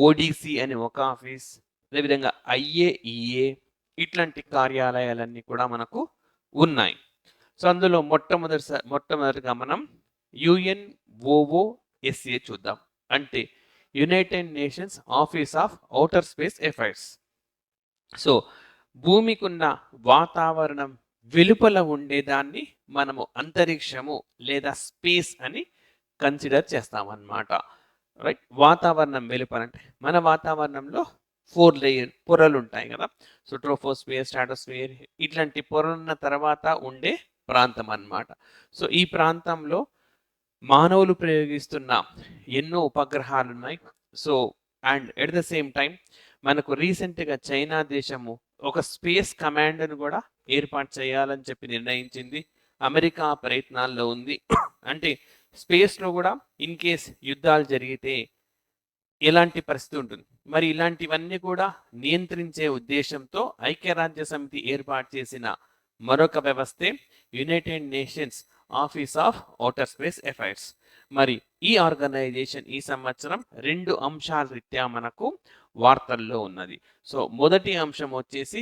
ODC అని ఒక office, అదేవిధంగా ఐఏఈఏ ఇట్లాంటి కార్యాలయాలన్నీ కూడా మనకు ఉన్నాయి. సో అందులో మొట్టమొదటిగా మనం యుఎన్ఓఓఎస్ఏ చూద్దాం. అంటే United Nations Office of Outer Space Affairs. So భూమికున్న వాతావరణం వెలుపల ఉండేదాన్ని మనము అంతరిక్షము లేదా స్పేస్ అని కన్సిడర్ చేస్తామన్నమాట. రైట్, వాతావరణం వెలుపల అంటే మన వాతావరణంలో 4 లేయర్ పొరలు ఉంటాయి కదా. సో ట్రోపోస్ఫియర్, స్ట్రాటోస్ఫియర్ ఇట్లాంటి పొరలున్న తర్వాత ఉండే ప్రాంతం అన్నమాట. సో ఈ ప్రాంతంలో మానవులు ప్రయోగిస్తున్న ఎన్నో ఉపగ్రహాలు ఉన్నాయి. So and at the same time మనకు రీసెంట్గా చైనా దేశము ఒక స్పేస్ కమాండ్ను కూడా ఏర్పాటు చేయాలని చెప్పి నిర్ణయించింది. అమెరికా ప్రయత్నాల్లో ఉంది. అంటే స్పేస్లో కూడా ఇన్ కేస్ యుద్ధాలు జరిగితే ఎలాంటి పరిస్థితి ఉంటుంది, మరి ఇలాంటివన్నీ కూడా నియంత్రించే ఉద్దేశంతో ఐక్యరాజ్య సమితి ఏర్పాటు చేసిన మరొక వ్యవస్థే United Nations Office of Outer Space affairs. మరి ఈ ఆర్గనైజేషన్ ఈ సంవత్సరం 2 అంశాల రీత్యా మనకు వార్తల్లో ఉన్నది. సో మొదటి అంశం వచ్చేసి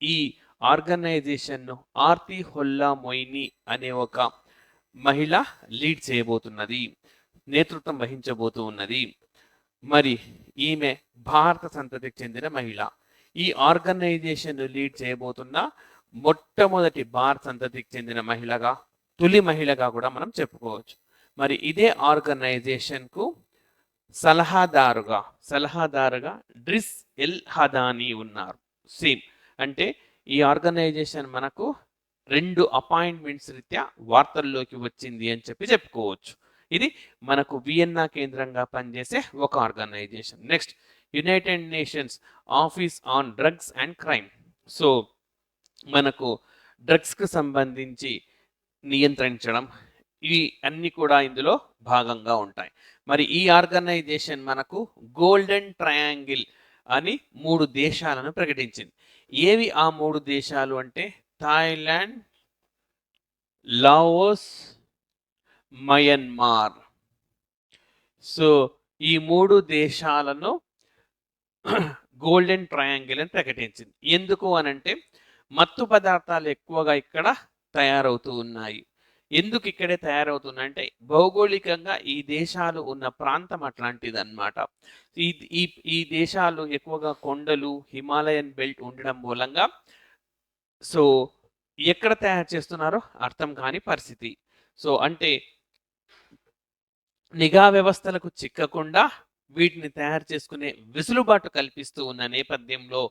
ఈ ఆర్గనైజేషన్ను ఆర్తి హొల్లా మొయిని అనే ఒక మహిళ లీడ్ చేయబోతున్నది, నేతృత్వం వహించబోతూ ఉన్నది. మరి ఈమె భారత సంతతికి చెందిన మహిళ. ఈ ఆర్గనైజేషన్ లీడ్ చేయబోతున్న మొట్టమొదటి భారత సంతతికి చెందిన మహిళగా, తొలి మహిళగా కూడా మనం చెప్పుకోవచ్చు. మరి ఇదే ఆర్గనైజేషన్కు సలహాదారుగా డ్రిస్ ఎల్ హదానీ ఉన్నారు. సేమ్ అంటే ఈ ఆర్గనైజేషన్ మనకు 2 అపాయింట్మెంట్స్ రీత్యా వార్తల్లోకి వచ్చింది అని చెప్పి చెప్పుకోవచ్చు. ఇది మనకు వియన్నా కేంద్రంగా పనిచేసే ఒక organisation. Next, United Nations Office on Drugs and Crime. So మనకు డ్రగ్స్కు సంబంధించి నియంత్రించడం, ఇవి అన్ని కూడా ఇందులో భాగంగా ఉంటాయి. మరి ఈ ఆర్గనైజేషన్ మనకు గోల్డెన్ ట్రయాంగిల్ అని 3 దేశాలను ప్రకటించింది. ఏవి ఆ 3 దేశాలు అంటే థాయిలాండ్, లావోస్, మయన్మార్. సో ఈ 3 దేశాలను గోల్డెన్ ట్రయాంగిల్ అని ప్రకటించింది. ఎందుకు అనంటే మత్తు పదార్థాలు ఎక్కువగా ఇక్కడ తయారవుతూ ఉన్నాయి. ఎందుకు ఇక్కడే తయారవుతున్నాయంటే భౌగోళికంగా ఈ దేశాలు ఉన్న ప్రాంతం అట్లాంటిది అన్నమాట. ఈ ఈ ఈ దేశాలు ఎక్కువగా కొండలు, హిమాలయన్ బెల్ట్ ఉండడం మూలంగా సో ఎక్కడ తయారు చేస్తున్నారో అర్థం కాని పరిస్థితి. సో అంటే నిఘా వ్యవస్థలకు చిక్కకుండా వీటిని తయారు చేసుకునే వెసులుబాటు కల్పిస్తూ ఉన్న నేపథ్యంలో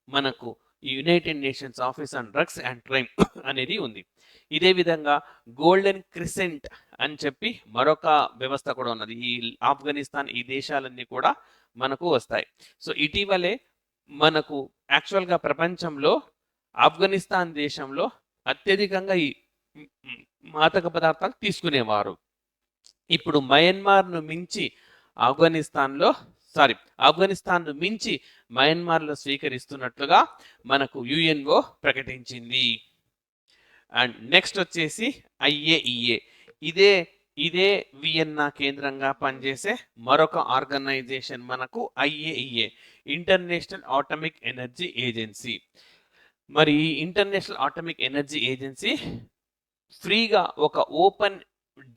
మనకు United Nations Office on Drugs and crime అనేది ఉంది. ఇదే విధంగా గోల్డెన్ క్రిసెంట్ అని చెప్పి మరొక వ్యవస్థ కూడా ఉన్నది. ఈ ఆఫ్ఘనిస్తాన్, ఈ దేశాలన్నీ కూడా మనకు వస్తాయి. సో ఇటీవలే మనకు యాక్చువల్గా ప్రపంచంలో ఆఫ్ఘనిస్తాన్ దేశంలో అత్యధికంగా ఈ మాదక పదార్థాలు తీసుకునేవారు. ఇప్పుడు మయన్మార్ను మించి ఆఫ్ఘనిస్తాన్ను మించి మయన్మార్లో స్వీకరిస్తున్నట్లుగా మనకు యుఎన్ఓ ప్రకటించింది. అండ్ నెక్స్ట్ వచ్చేసి ఐఏఈఏ. ఇదే వియన్నా కేంద్రంగా పనిచేసే మరొక ఆర్గనైజేషన్ మనకు IAEA, international atomic energy agency. మరి ఈ ఇంటర్నేషనల్ ఆటమిక్ ఎనర్జీ ఏజెన్సీ ఫ్రీగా ఒక ఓపెన్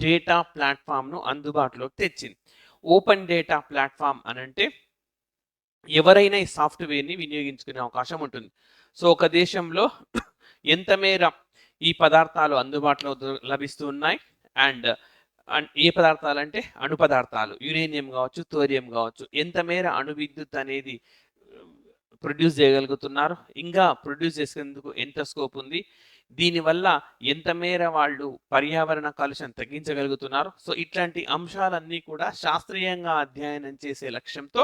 డేటా ప్లాట్ఫామ్ను అందుబాటులోకి తెచ్చింది. ఓపెన్ డేటా ప్లాట్ఫామ్ అనంటే ఎవరైనా ఈ సాఫ్ట్వేర్ని వినియోగించుకునే అవకాశం ఉంటుంది. సో ఒక దేశంలో ఎంత మేర ఈ పదార్థాలు అందుబాటులో లభిస్తూ ఉన్నాయి అండ్ ఏ పదార్థాలు అంటే అణు పదార్థాలు, యురేనియం కావచ్చు, థోరియం కావచ్చు, ఎంత మేర అణు విద్యుత్ అనేది ప్రొడ్యూస్ చేయగలుగుతున్నారు, ఇంకా ప్రొడ్యూస్ చేసేందుకు ఎంత స్కోప్ ఉంది, దీనివల్ల ఎంత మేర వాళ్ళు పర్యావరణ కాలుష్యం తగ్గించగలుగుతున్నారు. సో ఇట్లాంటి అంశాలన్నీ కూడా శాస్త్రీయంగా అధ్యయనం చేసే లక్ష్యంతో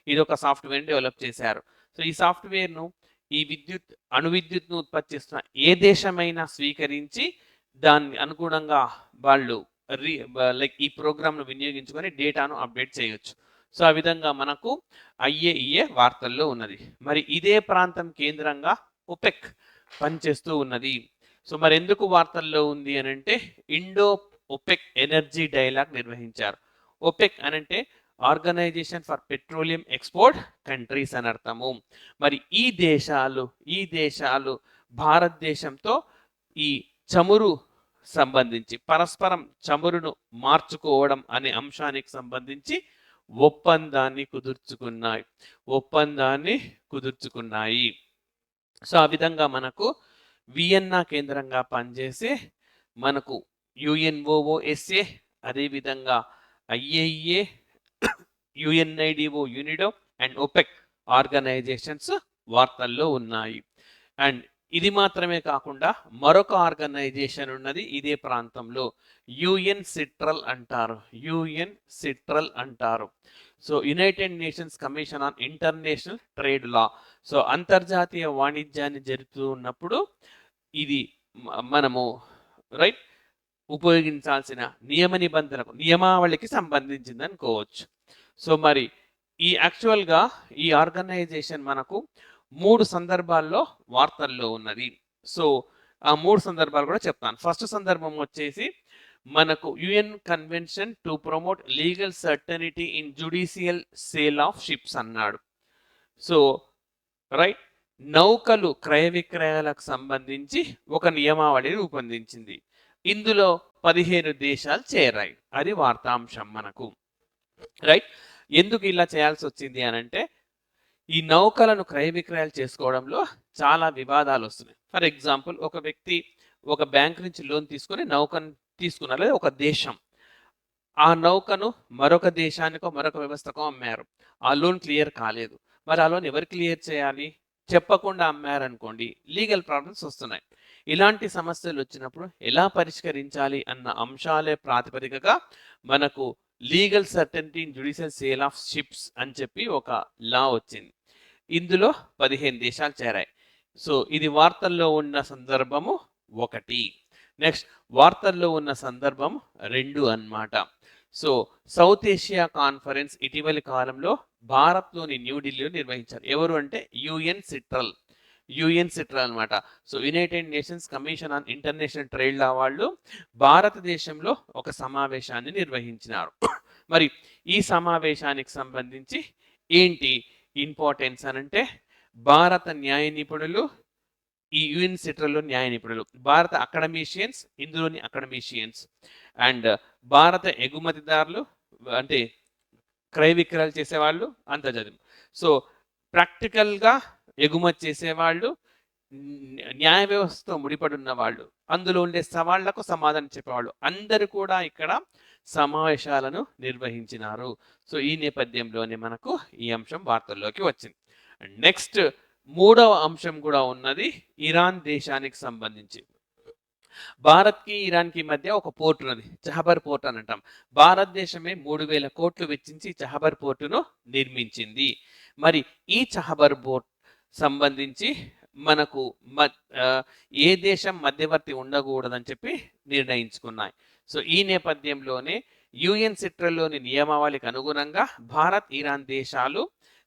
ఇది ఒక సాఫ్ట్వేర్ డెవలప్ చేశారు. సో ఈ సాఫ్ట్వేర్ను ఈ అణు విద్యుత్ను ఉత్పత్తి చేస్తున్న ఏ దేశమైనా స్వీకరించి దాన్ని అనుగుణంగా వాళ్ళు ఈ ప్రోగ్రామ్ను వినియోగించుకొని డేటాను అప్డేట్ చేయొచ్చు. సో ఆ విధంగా మనకు ఐఏఈఏ వార్తల్లో ఉన్నది. మరి ఇదే ప్రాంతం కేంద్రంగా ఒపెక్ పనిచేస్తూ ఉన్నది. సో మరి ఎందుకు వార్తల్లో ఉంది అని అంటే ఇండో ఒపెక్ ఎనర్జీ డైలాగ్ నిర్వహించారు. ఒపెక్ అనంటే organisation for petroleum export countries అని అర్థము. మరి ఈ దేశాలు భారతదేశంతో ఈ చమురు సంబంధించి పరస్పరం చమురును మార్చుకోవడం అనే అంశానికి సంబంధించి ఒప్పందాన్ని కుదుర్చుకున్నాయి. సో ఆ విధంగా మనకు వియన్నా కేంద్రంగా పనిచేసే మనకు యుఎన్ఓఓఎస్ఏ, అదేవిధంగా IAEA, UNIDO UNIDO and OPEC organisations వార్తల్లో ఉన్నాయి. అండ్ ఇది మాత్రమే కాకుండా మరొక ఆర్గనైజేషన్ ఉన్నది ఇదే ప్రాంతంలో, యుఎన్ సిట్రల్ అంటారు. So United Nations Commission on International Trade law. So అంతర్జాతీయ వాణిజ్యాన్ని జరుపుతూ ఉన్నప్పుడు ఇది మనము రైట్ ఉపయోగించాల్సిన నియమావళికి సంబంధించింది అనుకోవచ్చు. సో మరి యాక్చువల్గా ఈ ఆర్గనైజేషన్ మనకు 3 సందర్భాల్లో వార్తల్లో ఉన్నది. సో ఆ 3 సందర్భాలు కూడా చెప్తాను. ఫస్ట్ సందర్భం వచ్చేసి మనకు UN convention to promote legal certainty in judicial sale of ships అన్నాడు. సో రైట్ నౌకలు క్రయ విక్రయాలకు సంబంధించి ఒక నియమావళి రూపొందించింది. ఇందులో 15 దేశాలు చేరాయి. అది వార్తాంశం మనకు. రైట్ ఎందుకు ఇలా చేయాల్సి వచ్చింది అని అంటే ఈ నౌకలను క్రయ విక్రయాలు చేసుకోవడంలో చాలా వివాదాలు వస్తున్నాయి. ఫర్ ఎగ్జాంపుల్ ఒక వ్యక్తి ఒక బ్యాంక్ నుంచి లోన్ తీసుకొని నౌకను తీసుకున్నారు, లేదా ఒక దేశం ఆ నౌకను మరొక దేశానికో మరొక వ్యవస్థకో అమ్మారు. ఆ లోన్ క్లియర్ కాలేదు. మరి ఆ లోన్ ఎవరు క్లియర్ చేయాలి? చెప్పకుండా అమ్మారనుకోండి, లీగల్ ప్రాబ్లమ్స్ వస్తున్నాయి. ఇలాంటి సమస్యలు వచ్చినప్పుడు ఎలా పరిష్కరించాలి అన్న అంశాలే ప్రాతిపదికగా మనకు legal certainty in judicial sale of ships అని చెప్పి ఒక లా వచ్చింది. ఇందులో 15 దేశాలు చేరాయి. సో ఇది వార్తల్లో ఉన్న సందర్భము 1. నెక్స్ట్ వార్తల్లో ఉన్న సందర్భం 2 అన్నమాట. సో సౌత్ ఏషియా కాన్ఫరెన్స్ ఇటీవలి కాలంలో భారత్లోని న్యూఢిల్లీలో నిర్వహించారు. ఎవరు అంటే యుఎన్ సిట్రల్ అనమాట. So United Nations Commission on International Trade Law వాళ్ళు భారతదేశంలో ఒక సమావేశాన్ని నిర్వహించినారు. మరి ఈ సమావేశానికి సంబంధించి ఏంటి ఇంపార్టెన్స్ అని అంటే భారత న్యాయ నిపుణులు, ఈ యుఎన్ సిట్రల్లో న్యాయ నిపుణులు, భారత అకాడమీషియన్స్, ఇందులోని అకాడమీషియన్స్ అండ్ భారత ఎగుమతిదారులు అంటే క్రయ విక్రయాలు చేసేవాళ్ళు అంతర్జాతీయం. సో ప్రాక్టికల్గా ఎగుమతి చేసేవాళ్ళు, న్యాయ వ్యవస్థతో ముడిపడి ఉన్న వాళ్ళు, అందులో ఉండే సవాళ్లకు సమాధానం చెప్పేవాళ్ళు అందరూ కూడా ఇక్కడ సమావేశాలను నిర్వహించినారు. సో ఈ నేపథ్యంలోనే మనకు ఈ అంశం వార్తల్లోకి వచ్చింది. నెక్స్ట్ 3వ అంశం కూడా ఉన్నది ఇరాన్ దేశానికి సంబంధించి. భారత్కి ఇరాన్కి మధ్య ఒక పోర్ట్ ఉన్నది, చహబర్ పోర్ట్ అని అంటాం. భారతదేశమే 3000 కోట్లు వెచ్చించి చహబర్ పోర్టును నిర్మించింది. మరి ఈ చహబర్ పోర్ట్ సంబంధించి మనకు ఏ దేశం మధ్యవర్తి ఉండకూడదని చెప్పి నిర్ణయించుకున్నాయి. సో ఈ నేపథ్యంలోనే యుఎన్ సిట్రల్లోని నియమావళికి అనుగుణంగా భారత్, ఇరాన్ దేశాలు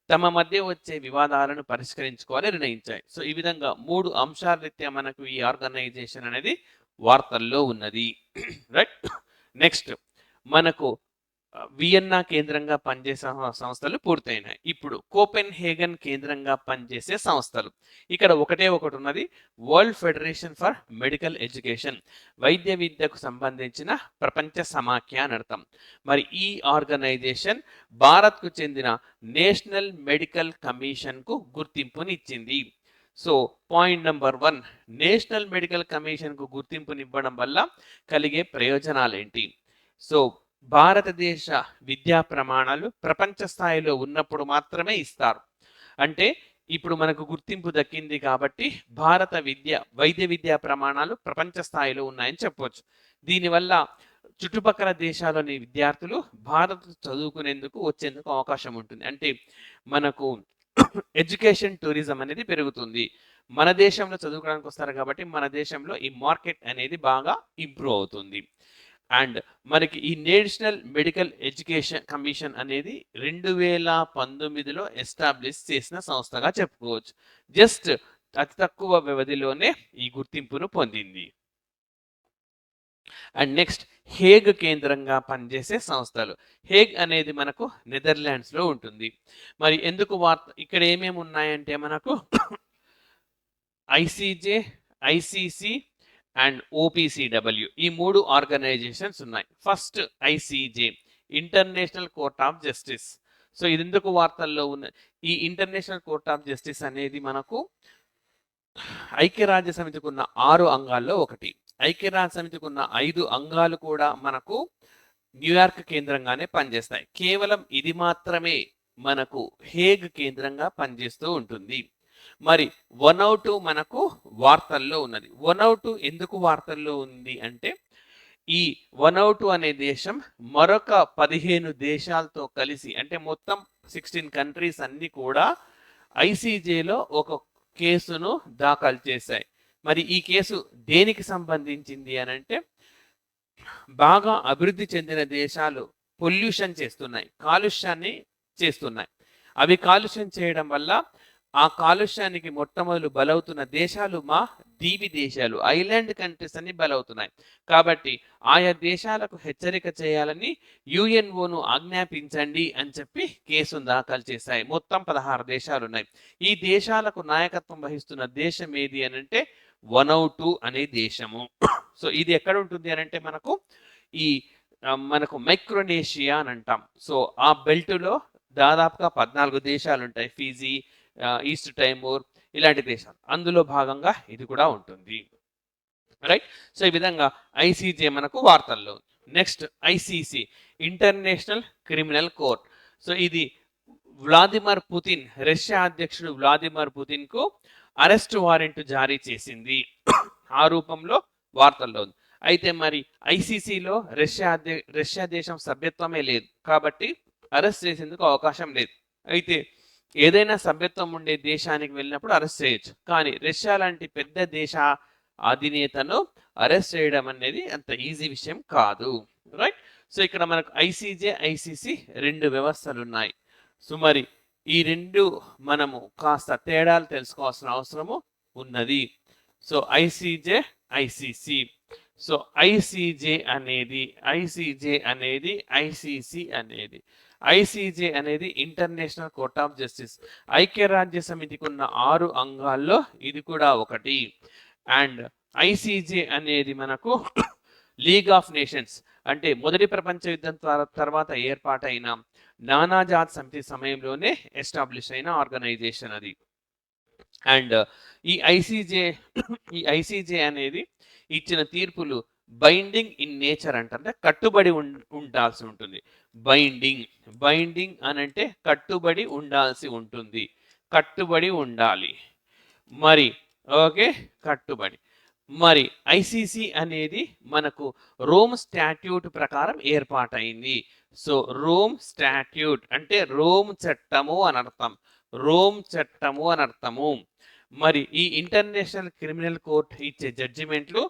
తమ మధ్య వచ్చే వివాదాలను పరిష్కరించుకోవాలని నిర్ణయించాయి. సో ఈ విధంగా 3 అంశాల రీత్యా మనకు ఈ ఆర్గనైజేషన్ అనేది వార్తల్లో ఉన్నది. రైట్ నెక్స్ట్ మనకు వియన్నా కేంద్రంగా పనిచేసే సంస్థలు పూర్తయినాయి. ఇప్పుడు కోపెన్హేగన్ కేంద్రంగా పనిచేసే సంస్థలు ఇక్కడ ఒకటి ఉన్నది, world federation for medical education, వైద్య విద్యకు సంబంధించిన ప్రపంచ సమాఖ్య అని అర్థం. మరి ఈ ఆర్గనైజేషన్ భారత్కు చెందిన నేషనల్ మెడికల్ కమిషన్కు గుర్తింపునిచ్చింది. So point number 1, National Medical కమిషన్కు గుర్తింపునివ్వడం వల్ల కలిగే ప్రయోజనాలు ఏంటి? సో భారతదేశ విద్యా ప్రమాణాలు ప్రపంచ స్థాయిలో ఉన్నప్పుడు మాత్రమే ఇస్తారు. అంటే ఇప్పుడు మనకు గుర్తింపు దక్కింది కాబట్టి భారత వైద్య విద్యా ప్రమాణాలు ప్రపంచ స్థాయిలో ఉన్నాయని చెప్పవచ్చు. దీనివల్ల చుట్టుపక్కల దేశాల్లోని విద్యార్థులు భారత్ చదువుకునేందుకు వచ్చేందుకు అవకాశం ఉంటుంది. అంటే మనకు ఎడ్యుకేషన్ టూరిజం అనేది పెరుగుతుంది. మన దేశంలో చదువుకోవడానికి వస్తారు కాబట్టి మన దేశంలో ఈ మార్కెట్ అనేది బాగా ఇంప్రూవ్ అవుతుంది. అండ్ మనకి ఈ నేషనల్ మెడికల్ ఎడ్యుకేషన్ కమిషన్ అనేది 2019లో ఎస్టాబ్లిష్ చేసిన సంస్థగా చెప్పుకోవచ్చు. జస్ట్ అతి తక్కువ వ్యవధిలోనే ఈ గుర్తింపును పొందింది. అండ్ నెక్స్ట్ హేగ్ కేంద్రంగా పనిచేసే సంస్థలు. హేగ్ అనేది మనకు నెదర్లాండ్స్‌లో ఉంటుంది. మరి ఎందుకు ఇక్కడ ఏమేమి ఉన్నాయంటే మనకు ఐసీజే, ఐసీసీ అండ్ ఓపీసీడబ్ల్యూ ఈ 3 ఆర్గనైజేషన్స్ ఉన్నాయి. First ICJ international court of justice. So ఇది ఎందుకు వార్తల్లో ఉన్న ఈ ఇంటర్నేషనల్ కోర్ట్ ఆఫ్ జస్టిస్ అనేది మనకు ఐక్యరాజ్య సమితికి ఉన్న 6 అంగాల్లో ఒకటి. ఐక్యరాజ్య సమితికి ఉన్న 5 అంగాలు కూడా మనకు న్యూయార్క్ కేంద్రంగానే పనిచేస్తాయి. కేవలం ఇది మాత్రమే మనకు హేగ్ కేంద్రంగా పనిచేస్తూ ఉంటుంది. మరి 102 మనకు వార్తల్లో ఉన్నది. 102 ఎందుకు వార్తల్లో ఉంది అంటే ఈ 102 అనే దేశం మరొక 15 దేశాలతో కలిసి అంటే మొత్తం 16 కంట్రీస్ అన్ని కూడా ఐసీజేలో ఒక కేసును దాఖలు చేశాయి. మరి ఈ కేసు దేనికి సంబంధించింది అని అంటే బాగా అభివృద్ధి చెందిన దేశాలు పొల్యూషన్ చేస్తున్నాయి, కాలుష్యాన్ని చేస్తున్నాయి. అవి కాలుష్యం చేయడం వల్ల ఆ కాలుష్యానికి మొట్టమొదలు బలవుతున్న దేశాలు మా దీవి దేశాలు, ఐలాండ్ కంట్రీస్ అన్ని బలవుతున్నాయి. కాబట్టి ఆయా దేశాలకు హెచ్చరిక చేయాలని యుఎన్ఓను ఆజ్ఞాపించండి అని చెప్పి కేసును దాఖలు చేశాయి. మొత్తం 16 దేశాలు ఉన్నాయి. ఈ దేశాలకు నాయకత్వం వహిస్తున్న దేశం ఏది అని అంటే 102 అనే దేశము. సో ఇది ఎక్కడ ఉంటుంది అని అంటే మనకు మైక్రోనేషియా అని అంటాం. సో ఆ బెల్ట్లో దాదాపుగా 14 దేశాలు ఉంటాయి. ఫిజీ, ఈస్ట్ టైమూర్ ఇలాంటి దేశాలు, అందులో భాగంగా ఇది కూడా ఉంటుంది. రైట్. సో ఈ విధంగా ఐసీజే మనకు వార్తల్లో. Next ICC international Criminal court. So ఇది వ్లాదిమిర్ పుతిన్, రష్యా అధ్యక్షుడు వ్లాదిమిర్ పుతిన్ కు అరెస్ట్ వారెంట్ జారీ చేసింది. ఆ రూపంలో వార్తల్లో ఉంది. అయితే మరి ఐసీసీలో రష్యా దేశం సభ్యత్వమే లేదు కాబట్టి అరెస్ట్ చేసేందుకు అవకాశం లేదు. అయితే ఏదైనా సభ్యత్వం ఉండే దేశానికి వెళ్ళినప్పుడు అరెస్ట్ చేయొచ్చు. కానీ రష్యా లాంటి పెద్ద దేశ అధినేతను అరెస్ట్ చేయడం అనేది అంత ఈజీ విషయం కాదు. రైట్. సో ఇక్కడ మనకు ఐసీజే, ఐసీసీ 2 వ్యవస్థలు ఉన్నాయి. సో మరి ఈ 2 మనము కాస్త తేడాలు తెలుసుకోవాల్సిన అవసరము ఉన్నది. So ICJ, ICC. So ICJ అనేది ఐసీజే అనేది ఇంటర్నేషనల్ కోర్ట్ ఆఫ్ జస్టిస్. ఐక్యరాజ్య సమితికి ఉన్న 6 అంగాల్లో ఇది కూడా ఒకటి. అండ్ ఐసీజే అనేది మనకు లీగ్ ఆఫ్ నేషన్స్ అంటే మొదటి ప్రపంచ యుద్ధం తర్వాత ఏర్పాటైన నానాజాత్ సమితి సమయంలోనే ఎస్టాబ్లిష్ అయిన ఆర్గనైజేషన్ అది. అండ్ ఈ ఐసీజే అనేది ఇచ్చిన తీర్పులు బైండింగ్ ఇన్ నేచర్ అంటే కట్టుబడి ఉండాల్సి ఉంటుంది. బైండింగ్ అని అంటే కట్టుబడి ఉండాల్సి ఉంటుంది, కట్టుబడి ఉండాలి. మరి ఓకే, కట్టుబడి. మరి ఐసీసీ అనేది మనకు రోమ్ స్టాట్యూట్ ప్రకారం ఏర్పాటైంది. సో రోమ్ స్టాట్యూట్ అంటే రోమ్ చట్టము అని అర్థము. మరి ఈ ఇంటర్నేషనల్ క్రిమినల్ కోర్ట్ ఇచ్చే జడ్జిమెంట్లు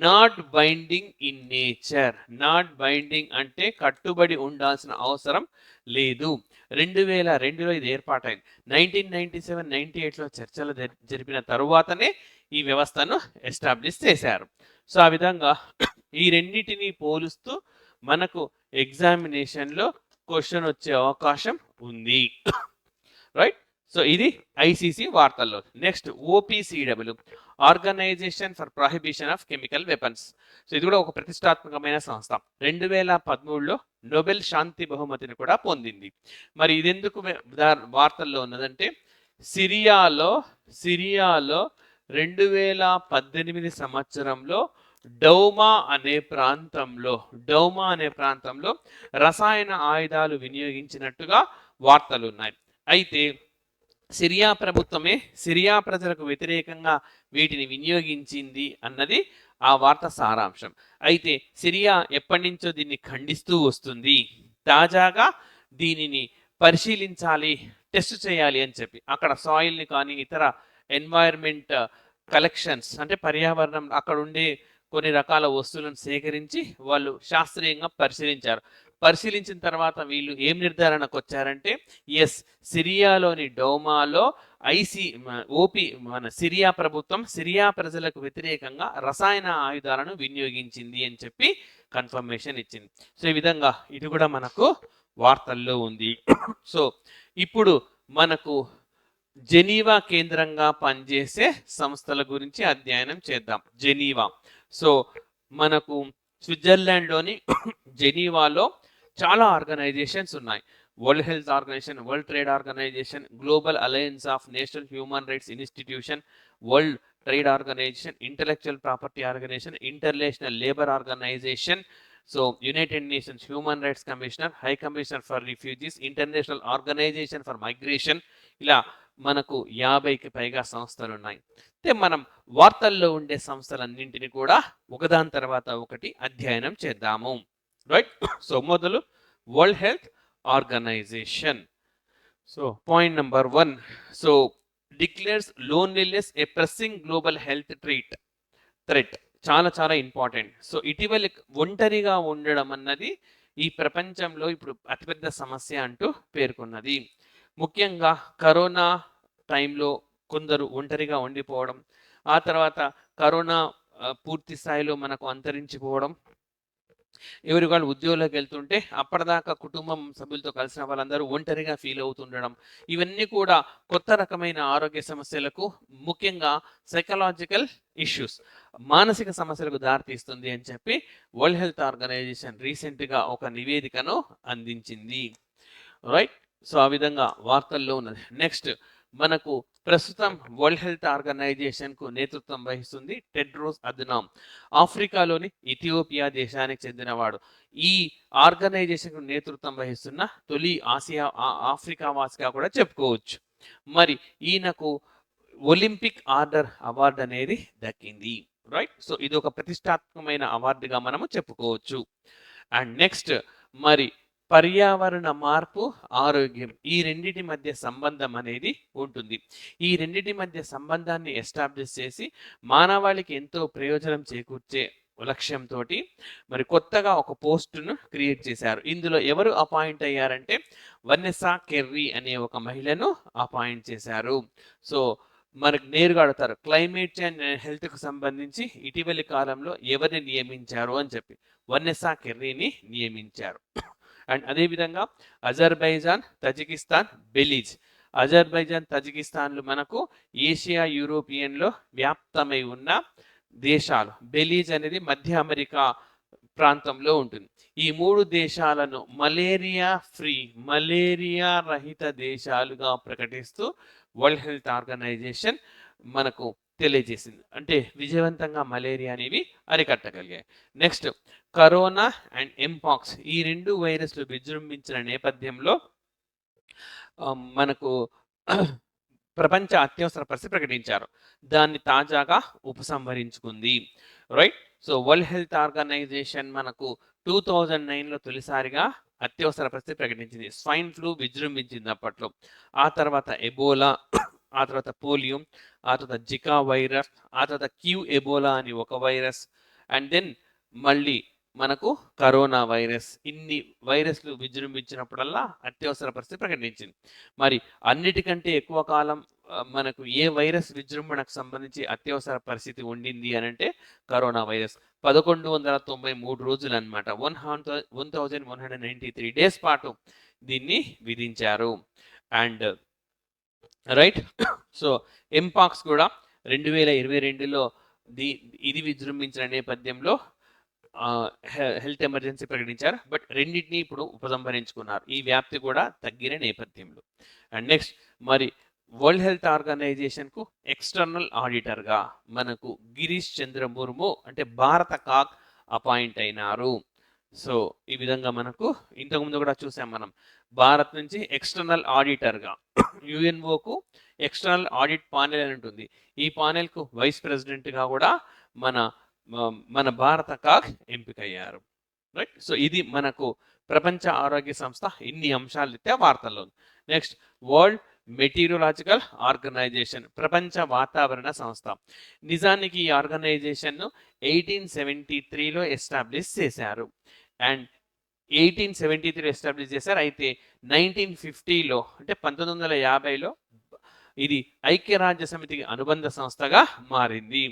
not binding in nature. Not binding అంటే కట్టుబడి ఉండాల్సిన అవసరం లేదు. 2002లో ఇది ఏర్పాటైంది. 1997-98లో చర్చలు జరిపిన తరువాతనే ఈ వ్యవస్థను ఎస్టాబ్లిష్ చేశారు. సో ఆ విధంగా ఈ రెండింటిని పోలుస్తూ మనకు ఎగ్జామినేషన్లో క్వశ్చన్ వచ్చే అవకాశం ఉంది. రైట్. సో ఇది ఐసీసీ వార్తల్లో. Next OPCW Organisation for Prohibition of Chemical Weapons. So ఇది కూడా ఒక ప్రతిష్టాత్మకమైన సంస్థ. 2013లో నోబెల్ శాంతి బహుమతిని కూడా పొందింది. మరి ఇది ఎందుకు వార్తల్లో ఉన్నదంటే సిరియాలో 2018 సంవత్సరంలో డౌమా అనే ప్రాంతంలో రసాయన ఆయుధాలు వినియోగించినట్టుగా వార్తలు ఉన్నాయి. అయితే సిరియా ప్రభుత్వమే సిరియా ప్రజలకు వ్యతిరేకంగా వీటిని వినియోగించింది అన్నది ఆ వార్త సారాంశం. అయితే సిరియా ఎప్పటి నుంచో దీన్ని ఖండిస్తూ వస్తుంది. తాజాగా దీనిని పరిశీలించాలి, టెస్ట్ చేయాలి అని చెప్పి అక్కడ సాయిల్ని కానీ ఇతర ఎన్వైర్మెంట్ కలెక్షన్స్ అంటే పర్యావరణం అక్కడ ఉండే కొన్ని రకాల వస్తువులను సేకరించి వాళ్ళు శాస్త్రీయంగా పరిశీలించిన తర్వాత వీళ్ళు ఏం నిర్ధారణకు వచ్చారంటే సిరియాలోని డౌమాలో సిరియా ప్రభుత్వం సిరియా ప్రజలకు వ్యతిరేకంగా రసాయన ఆయుధాలను వినియోగించింది అని చెప్పి కన్ఫర్మేషన్ ఇచ్చింది. సో ఈ విధంగా ఇది కూడా మనకు వార్తల్లో ఉంది. సో ఇప్పుడు మనకు జెనీవా కేంద్రంగా పనిచేసే సంస్థల గురించి అధ్యయనం చేద్దాం. జెనీవా. సో మనకు స్విట్జర్లాండ్లోని జెనీవాలో చాలా ఆర్గనైజేషన్స్ ఉన్నాయి. World Health Organisation, World Trade Organisation, Global Alliance of National Human Rights Institution, World Trade Organisation, Intellectual Property Organisation, International Labour Organisation, so United Nations Human Rights Commissioner, High Commissioner for Refugees, International Organisation for Migration, ఇలా మనకు 50కి పైగా సంస్థలు ఉన్నాయి. అయితే మనం వార్తల్లో ఉండే సంస్థలన్నింటినీ కూడా ఒకదాని తర్వాత ఒకటి అధ్యయనం చేద్దాము. రైట్. సో మొదలు World Health Organisation. So point number 1. So declares loneliness a pressing global health threat. చాలా చాలా ఇంపార్టెంట్. సో ఇటీవల ఒంటరిగా ఉండడం అన్నది ఈ ప్రపంచంలో ఇప్పుడు అతిపెద్ద సమస్య అంటూ పేర్కొన్నది. ముఖ్యంగా కరోనా టైంలో కొందరు ఒంటరిగా ఉండిపోవడం, ఆ తర్వాత కరోనా పూర్తి స్థాయిలో మనకు అంతరించిపోవడం, ఎవరి వాళ్ళు ఉద్యోగాలకు వెళ్తుంటే అప్పటిదాకా కుటుంబం సభ్యులతో కలిసిన వాళ్ళందరూ ఒంటరిగా ఫీల్ అవుతుండడం, ఇవన్నీ కూడా కొత్త రకమైన ఆరోగ్య సమస్యలకు, ముఖ్యంగా సైకలాజికల్ ఇష్యూస్, మానసిక సమస్యలకు దారితీస్తుంది అని చెప్పి వరల్డ్ హెల్త్ ఆర్గనైజేషన్ రీసెంట్గా ఒక నివేదికను అందించింది. రైట్. సో ఆ విధంగా వార్తల్లో ఉన్నది. నెక్స్ట్ మనకు ప్రస్తుతం వరల్డ్ హెల్త్ ఆర్గనైజేషన్ కు నేతృత్వం వహిస్తుంది టెడ్రోస్ అధనామ్. ఆఫ్రికాలోని ఇథియోపియా దేశానికి చెందినవాడు. ఈ ఆర్గనైజేషన్ కు నేతృత్వం వహిస్తున్న తొలి ఆఫ్రికా వాసిగా కూడా చెప్పుకోవచ్చు. మరి ఈయనకు ఒలింపిక్ ఆర్డర్ అవార్డు అనేది దక్కింది. రైట్. సో ఇది ఒక ప్రతిష్టాత్మకమైన అవార్డుగా మనము చెప్పుకోవచ్చు. అండ్ నెక్స్ట్ మరి పర్యావరణ మార్పు, ఆరోగ్యం, ఈ రెండింటి మధ్య సంబంధం అనేది ఉంటుంది. ఈ రెండింటి మధ్య సంబంధాన్ని ఎస్టాబ్లిష్ చేసి మానవాళికి ఎంతో ప్రయోజనం చేకూర్చే లక్ష్యంతో మరి కొత్తగా ఒక పోస్టును క్రియేట్ చేశారు. ఇందులో ఎవరు అపాయింట్ అయ్యారంటే వన్నెసా కెర్రీ అనే ఒక మహిళను అపాయింట్ చేశారు. సో మనకు నేరుగా అడుగుతారు క్లైమేట్ చేంజ్ అండ్ హెల్త్కు సంబంధించి ఇటీవలి కాలంలో ఎవరిని నియమించారు అని చెప్పి. వన్నెసా కెర్రీని నియమించారు. అండ్ అదేవిధంగా అజర్బైజాన్, తజికిస్తాన్, బెలీజ్. అజర్బైజాన్, తజికిస్తాన్లు మనకు ఏషియా యూరోపియన్లో వ్యాప్తమై ఉన్న దేశాలు. బెలీజ్ అనేది మధ్య అమెరికా ప్రాంతంలో ఉంటుంది. ఈ 3 దేశాలను మలేరియా రహిత దేశాలుగా ప్రకటిస్తూ వరల్డ్ హెల్త్ ఆర్గనైజేషన్ మనకు తెలియజేసింది. అంటే విజయవంతంగా మలేరియా అనేవి అరికట్టగలిగాయి. నెక్స్ట్ కరోనా అండ్ ఎంపాక్స్, ఈ 2 వైరస్లు విజృంభించిన నేపథ్యంలో మనకు ప్రపంచ అత్యవసర పరిస్థితి ప్రకటించారు. దాన్ని తాజాగా ఉపసంహరించుకుంది. Right. So World Health Organisation మనకు 2009లో తొలిసారిగా అత్యవసర పరిస్థితి ప్రకటించింది. స్వైన్ ఫ్లూ విజృంభించింది అప్పట్లో. ఆ తర్వాత ఎబోలా, ఆ తర్వాత పోలియో, ఆ తర్వాత జికా వైరస్, ఆ తర్వాత క్యూ ఎబోలా అని ఒక వైరస్, అండ్ దెన్ మళ్ళీ మనకు కరోనా వైరస్. ఇన్ని వైరస్లు విజృంభించినప్పుడల్లా అత్యవసర పరిస్థితి ప్రకటించింది. మరి అన్నిటికంటే ఎక్కువ కాలం మనకు ఏ వైరస్ విజృంభణకు సంబంధించి అత్యవసర పరిస్థితి ఉండింది అని అంటే కరోనా వైరస్. 1193 రోజులు అనమాట. 1193 డేస్ పాటు దీన్ని విధించారు. And right. సో ఎంపాక్స్ కూడా 2022లో ఇది విజృంభించిన నేపథ్యంలో హెల్త్ ఎమర్జెన్సీ ప్రకటించారు. బట్ రెండింటినీ ఇప్పుడు ఉపసంహరించుకున్నారు ఈ వ్యాప్తి కూడా తగ్గిన నేపథ్యంలో. అండ్ నెక్స్ట్ మరి వరల్డ్ హెల్త్ ఆర్గనైజేషన్ కు ఎక్స్టర్నల్ ఆడిటర్ గా మనకు గిరీష్ చంద్ర ముర్ము అంటే భారత కాగ్ అపాయింట్ అయినారు. సో ఈ విధంగా మనకు ఇంతకుముందు కూడా చూసాం మనం భారత్ నుంచి ఎక్స్టర్నల్ ఆడిటర్ గా యుఎన్ఓకు ఎక్స్టర్నల్ ఆడిట్ పానెల్ అని ఉంటుంది. ఈ పానెల్ కు వైస్ ప్రెసిడెంట్ గా కూడా మన భారత కాగ్ ఎంపికయ్యారు. రైట్. సో ఇది మనకు ప్రపంచ ఆరోగ్య సంస్థ ఇన్ని అంశాలు ఇస్తే వార్తల్లో. నెక్స్ట్ వరల్డ్ మెటీరియాలజికల్ ఆర్గనైజేషన్, ప్రపంచ వాతావరణ సంస్థ. నిజానికి ఈ ఆర్గనైజేషన్ 1873లో ఎస్టాబ్లిష్ చేశారు. అండ్ 1873 ఎస్టాబ్లిష్ చేశారు. అయితే 1950లో అంటే 1950లో ఇది ఐక్యరాజ్య సమితికి అనుబంధ సంస్థగా మారింది.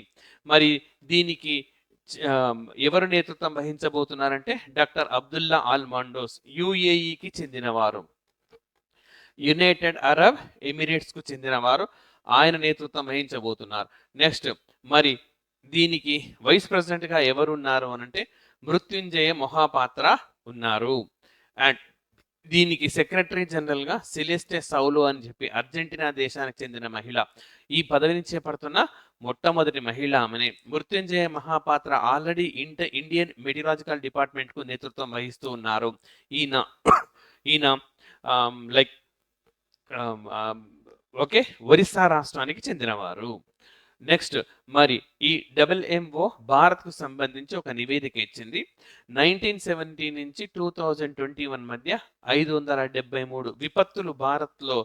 మరి దీనికి ఎవరు నేతృత్వం వహించబోతున్నారంటే డాక్టర్ అబ్దుల్లా అల్ మండోస్, యుఏఈకి చెందినవారు, యునైటెడ్ అరబ్ ఎమిరేట్స్ కు చెందినవారు, ఆయన నేతృత్వం వహించబోతున్నారు. నెక్స్ట్ మరి దీనికి వైస్ ప్రెసిడెంట్ గా ఎవరు ఉన్నారు అనంటే మృత్యుంజయ మొహాపాత్ర ఉన్నారు. అండ్ దీనికి సెక్రటరీ జనరల్ గా సెలెస్టే సౌలో అని చెప్పి అర్జెంటీనా దేశానికి చెందిన మహిళ, ఈ పదవిని చేపడుతున్న మొట్టమొదటి మహిళ ఆమెనే. మృత్యుంజయ మహాపాత్ర ఆల్రెడీ ఇండియన్ మెటీరాలజికల్ డిపార్ట్మెంట్ కు నేతృత్వం వహిస్తూ ఉన్నారు. ఈయన ఈయన లైక్ ఓకే, ఒరిస్సా రాష్ట్రానికి చెందినవారు. నెక్స్ట్ మరి ఈ డబ్ల్యూఎంఓ భారత్ కు సంబంధించి ఒక నివేదిక ఇచ్చింది. 1970 నుంచి 2021 మధ్య 573 విపత్తులు భారత్ లో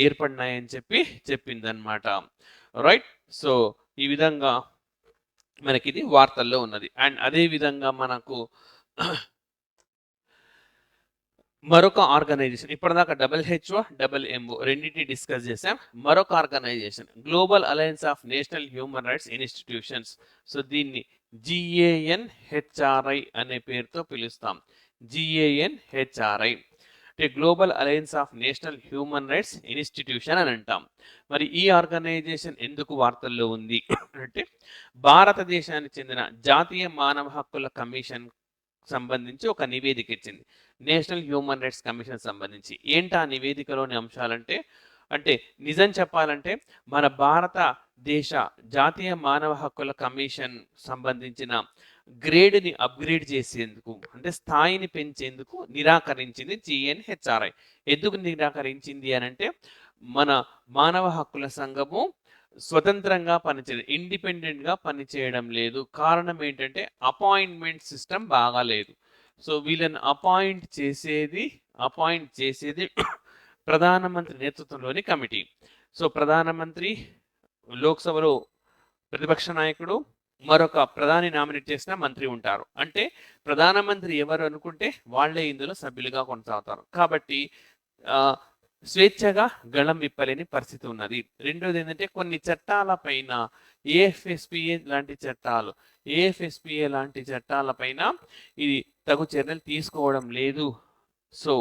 ఏర్పడినాయని చెప్పి చెప్పిందనమాట. రైట్. సో ఈ విధంగా మనకి ఇది వార్తల్లో ఉన్నది. అండ్ అదే విధంగా మనకు మరొక ఆర్గనైజేషన్, ఇప్పటిదాకా WHO డబ్ల్యూఎంఓ రెండింటిని డిస్కస్ చేసాం. మరొక organisation Global Alliance of National Human Rights Institutions. So దీన్ని GANHRI అనే పేరుతో పిలుస్తాం. GANHRI అంటే Global Alliance of National Human Rights Institution అని అంటాం. మరి ఈ ఆర్గనైజేషన్ ఎందుకు వార్తల్లో ఉంది అంటే భారతదేశానికి చెందిన జాతీయ మానవ హక్కుల కమిషన్ సంబంధించి ఒక నివేదిక ఇచ్చింది. నేషనల్ హ్యూమన్ రైట్స్ కమిషన్ సంబంధించి ఏంటా నివేదికలోని అంశాలంటే, అంటే నిజం చెప్పాలంటే మన భారతదేశ జాతీయ మానవ హక్కుల కమిషన్ సంబంధించిన గ్రేడ్ని అప్గ్రేడ్ చేసేందుకు, అంటే స్థాయిని పెంచేందుకు నిరాకరించింది GNHRI. ఎందుకు నిరాకరించింది అనంటే మన మానవ హక్కుల సంఘము స్వతంత్రంగా పనిచేయడం, ఇండిపెండెంట్ గా పనిచేయడం లేదు. కారణం ఏంటంటే అపాయింట్మెంట్ సిస్టమ్ బాగాలేదు. సో వీళ్ళని అపాయింట్ చేసేది ప్రధానమంత్రి నేతృత్వంలోని కమిటీ. సో ప్రధానమంత్రి, లోక్సభలో ప్రతిపక్ష నాయకుడు, మరొక ప్రధాని నామినేట్ చేసిన మంత్రి ఉంటారు. అంటే ప్రధానమంత్రి ఎవరు అనుకుంటే వాళ్ళే ఇందులో సభ్యులుగా కొనసాగుతారు. కాబట్టి స్వేచ్ఛగా గళం విప్పలేని పరిస్థితి ఉన్నది. రెండోది ఏంటంటే కొన్ని చట్టాల పైన ఏఎఫ్ఎస్పిఏ లాంటి చట్టాల పైన ఇది తగు చర్యలు తీసుకోవడం లేదు. సో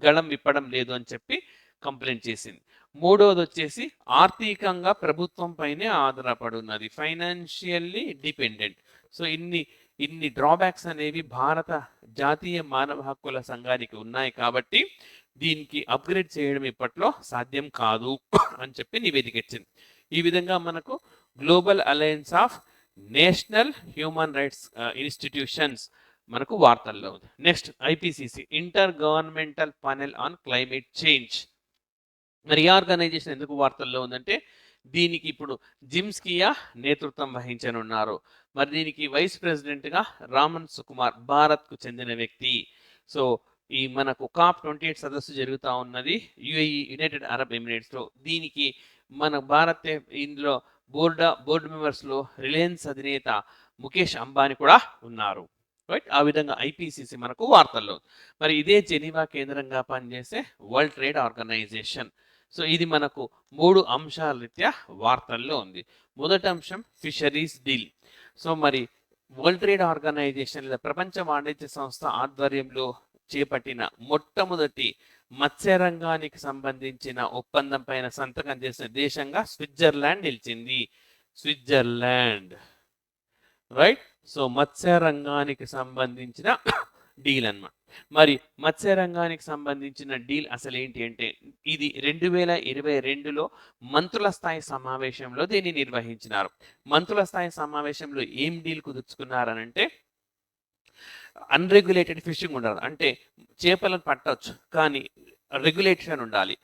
గళం విప్పడం లేదు అని చెప్పి కంప్లైంట్ చేసింది. మూడోది వచ్చేసి ఆర్థికంగా ప్రభుత్వం పైనే ఆధారపడి ఉన్నది, ఫైనాన్షియల్లీ డిపెండెంట్. సో ఇన్ని డ్రాబ్యాక్స్ అనేవి భారత జాతీయ మానవ హక్కుల సంఘానికి ఉన్నాయి. కాబట్టి దీనికి అప్గ్రేడ్ చేయడం ఇప్పట్లో సాధ్యం కాదు అని చెప్పి నివేదిక ఇచ్చింది. ఈ విధంగా మనకు global Alliance of National Human Rights institutions మనకు వార్తల్లో ఉంది. Next IPCC, inter governmental panel on climate change. మరి ఈ ఆర్గనైజేషన్ ఎందుకు వార్తల్లో ఉందంటే దీనికి ఇప్పుడు జిమ్స్కియా నేతృత్వం వహించనున్నారు. మరి దీనికి వైస్ ప్రెసిడెంట్ గా రామన్ సుకుమార్, భారత్ కు చెందిన వ్యక్తి. సో ఈ మనకు COP28 సదస్సు జరుగుతూ ఉన్నది UAE, యునైటెడ్ అరబ్ ఎమిరేట్స్ లో. దీనికి మన భారత్ ఇందులో బోర్డు మెంబర్స్ లో రిలయన్స్ అధినేత ముఖేష్ అంబానీ కూడా ఉన్నారు. రైట్. ఆ విధంగా IPCC మనకు వార్తల్లో. మరి ఇదే జెనీవా కేంద్రంగా పనిచేసే వరల్డ్ ట్రేడ్ ఆర్గనైజేషన్. సో ఇది మనకు 3 అంశాల రీత్యా వార్తల్లో ఉంది. మొదటి అంశం ఫిషరీస్ డీల్. సో మరి వరల్డ్ ట్రేడ్ ఆర్గనైజేషన్ లేదా ప్రపంచ వాణిజ్య సంస్థ ఆధ్వర్యంలో చేపట్టిన మొట్టమొదటి మత్స్య రంగానికి సంబంధించిన ఒప్పందం పైన సంతకం చేసిన దేశంగా స్విట్జర్లాండ్ నిలిచింది. స్విట్జర్లాండ్. రైట్. సో మత్స్య రంగానికి సంబంధించిన డీల్ అన్నమాట. మరి మత్స్య రంగానికి సంబంధించిన డీల్ అసలు ఏంటి అంటే ఇది 2022లో మంత్రుల స్థాయి సమావేశంలో దీన్ని నిర్వహించినారు. మంత్రుల స్థాయి సమావేశంలో ఏం డీల్ కుదుర్చుకున్నారనంటే అన్రెగ్యులేటెడ్ ఫిషింగ్ ఉండాలి, అంటే చేపలను పట్టవచ్చు కానీ రెగ్యులేషన్ ఉండాలి.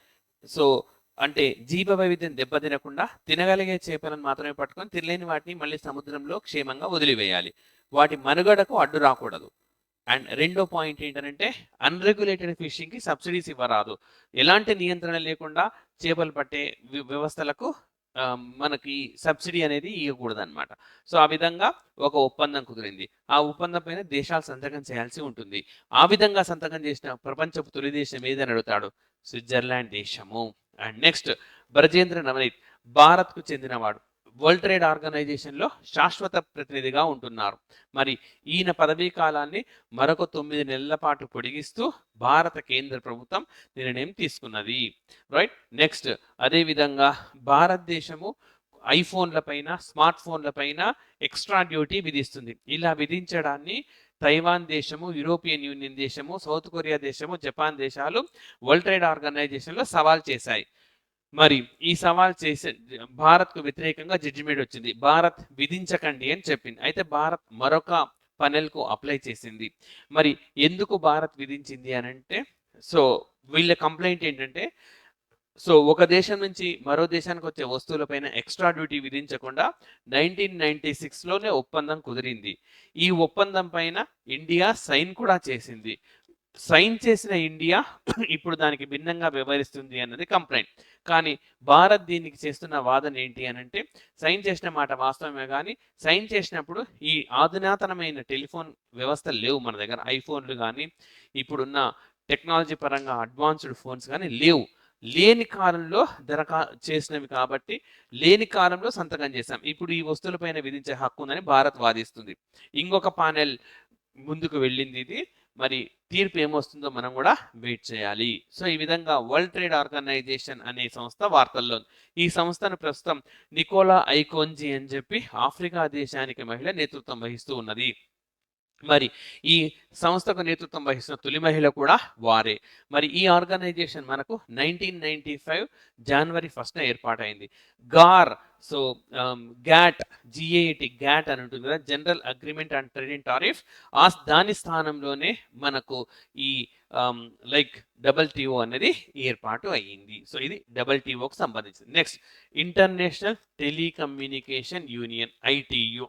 సో అంటే జీవ వైవిధ్యం దెబ్బతినకుండా తినగలిగే చేపలను మాత్రమే పట్టుకొని తినలేని వాటిని మళ్ళీ సముద్రంలో క్షేమంగా వదిలివేయాలి. వాటి మనుగడకు అడ్డు రాకూడదు. అండ్ రెండో పాయింట్ ఏంటంటే అన్రెగ్యులేటెడ్ ఫిషింగ్ కి సబ్సిడీస్ ఇవ్వరాదు. ఎలాంటి నియంత్రణ లేకుండా చేపలు పట్టే వ్యవస్థలకు మనకి సబ్సిడీ అనేది ఇవ్వకూడదు అనమాట. సో ఆ విధంగా ఒక ఒప్పందం కుదిరింది. ఆ ఒప్పందం పైన దేశాలు సంతకం చేయాల్సి ఉంటుంది. ఆ విధంగా సంతకం చేసిన ప్రపంచపు తొలి దేశం ఏదని అడుగుతాడు, స్విట్జర్లాండ్ దేశము. అండ్ నెక్స్ట్ బ్రజేంద్ర నవనీత్, భారత్ కు చెందినవాడు. వరల్డ్ ట్రేడ్ ఆర్గనైజేషన్లో శాశ్వత ప్రతినిధిగా ఉంటున్నారు. మరి ఈయన పదవీ కాలాన్ని మరొక 9 నెలల పాటు పొడిగిస్తూ భారత కేంద్ర ప్రభుత్వం నిర్ణయం తీసుకున్నది. రైట్. నెక్స్ట్, అదేవిధంగా భారతదేశము ఐఫోన్ల పైన, స్మార్ట్ ఫోన్ల పైన ఎక్స్ట్రా డ్యూటీ విధిస్తుంది. ఇలా విధించడాన్ని తైవాన్ దేశము, యూరోపియన్ యూనియన్ దేశము, సౌత్ కొరియా దేశము, జపాన్ దేశాలు వరల్డ్ ట్రేడ్ ఆర్గనైజేషన్లో సవాల్ చేశాయి. మరి ఈ సవాల్ చేసే భారత్కు వ్యతిరేకంగా జడ్జిమెంట్ వచ్చింది. భారత్ విధించకండి అని చెప్పింది. అయితే భారత్ మరొక పనెల్కు అప్లై చేసింది. మరి ఎందుకు భారత్ విధించింది అని అంటే, సో వీళ్ళ కంప్లైంట్ ఏంటంటే, సో ఒక దేశం నుంచి మరో దేశానికి వచ్చే వస్తువులపైన ఎక్స్ట్రా డ్యూటీ విధించకుండా 1996లోనే ఒప్పందం కుదిరింది. ఈ ఒప్పందం పైన ఇండియా సైన్ కూడా చేసింది. సైన్ చేసిన ఇండియా ఇప్పుడు దానికి భిన్నంగా వ్యవహరిస్తుంది అన్నది కంప్లైంట్. కానీ భారత్ దీనికి చేస్తున్న వాదన ఏంటి అని అంటే, సైన్ చేసిన మాట వాస్తవమే, కానీ సైన్ చేసినప్పుడు ఈ ఆధునాతనమైన టెలిఫోన్ వ్యవస్థలు లేవు మన దగ్గర. ఐఫోన్లు కానీ ఇప్పుడున్న టెక్నాలజీ పరంగా అడ్వాన్స్డ్ ఫోన్స్ కానీ లేవు. లేని కాలంలో చేసినవి కాబట్టి లేని కాలంలో సంతకం చేశాం. ఇప్పుడు ఈ వస్తువులపైన విధించే హక్కు ఉందని భారత్ వాదిస్తుంది. ఇంకొక పానెల్ ముందుకు వెళ్ళింది ఇది. మరి తీర్పు ఏమొస్తుందో మనం కూడా వెయిట్ చేయాలి. సో ఈ విధంగా వరల్డ్ ట్రేడ్ ఆర్గనైజేషన్ అనే సంస్థ వార్తల్లో. ఈ సంస్థను ప్రస్తుతం నికోలా ఐకోన్జీ అని చెప్పి ఆఫ్రికా దేశానికి మహిళ నేతృత్వం వహిస్తూ ఉన్నది. మరి ఈ సంస్థకు నేతృత్వం వహిస్తున్న తొలి మహిళ కూడా వారే. మరి ఈ ఆర్గనైజేషన్ మనకు 1995 జనవరి 1న ఏర్పాటైంది. గార్, సో గ్యాట్, జిఏటి గ్యాట్ అని ఉంటుంది కదా, general agreement and trading tariff, దాని స్థానంలోనే మనకు ఈ WTO అనేది ఏర్పాటు అయ్యింది. సో ఇది WTOకి సంబంధించింది. Next, international telecommunication union, ITU.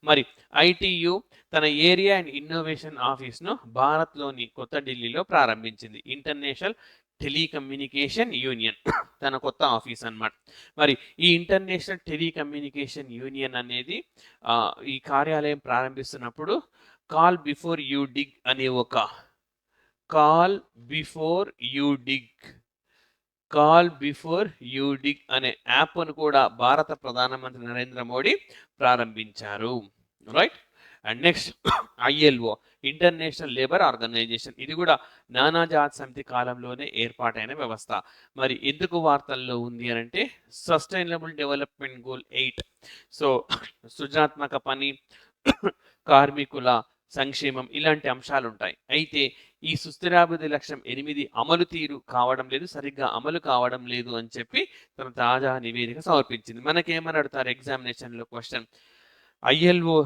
మరి ITU తన ఏరియా అండ్ ఇన్నోవేషన్ ఆఫీస్ను భారత్లోని కొత్త ఢిల్లీలో ప్రారంభించింది. ఇంటర్నేషనల్ టెలికమ్యూనికేషన్ యూనియన్ తన కొత్త ఆఫీస్ అన్నమాట. మరి ఈ ఇంటర్నేషనల్ టెలికమ్యూనికేషన్ యూనియన్ అనేది ఈ కార్యాలయం ప్రారంభిస్తున్నప్పుడు కాల్ బిఫోర్ యూ డిగ్ అనే ఒక కాల్ బిఫోర్ యూ డిగ్ అనే యాప్ను కూడా భారత ప్రధానమంత్రి నరేంద్ర మోడీ ప్రారంభించారు. Right. And next, ILO, International Labour Organisation. ఇది కూడా నానాజాత్ సమితి కాలంలోనే ఏర్పాటైన వ్యవస్థ. మరి ఎందుకు వార్తల్లో ఉంది అని అంటే, సస్టైనబుల్ డెవలప్మెంట్ గోల్ 8, సో సృజనాత్మక పని, కార్మికుల సంక్షేమం, ఇలాంటి అంశాలు ఉంటాయి. అయితే ఈ సుస్థిరాభివృద్ధి లక్ష్యం 8 సరిగ్గా అమలు కావడం లేదు అని చెప్పి తన తాజా నివేదిక సమర్పించింది. మనకేమని అడుగుతారు ఎగ్జామినేషన్లో క్వశ్చన్, ILO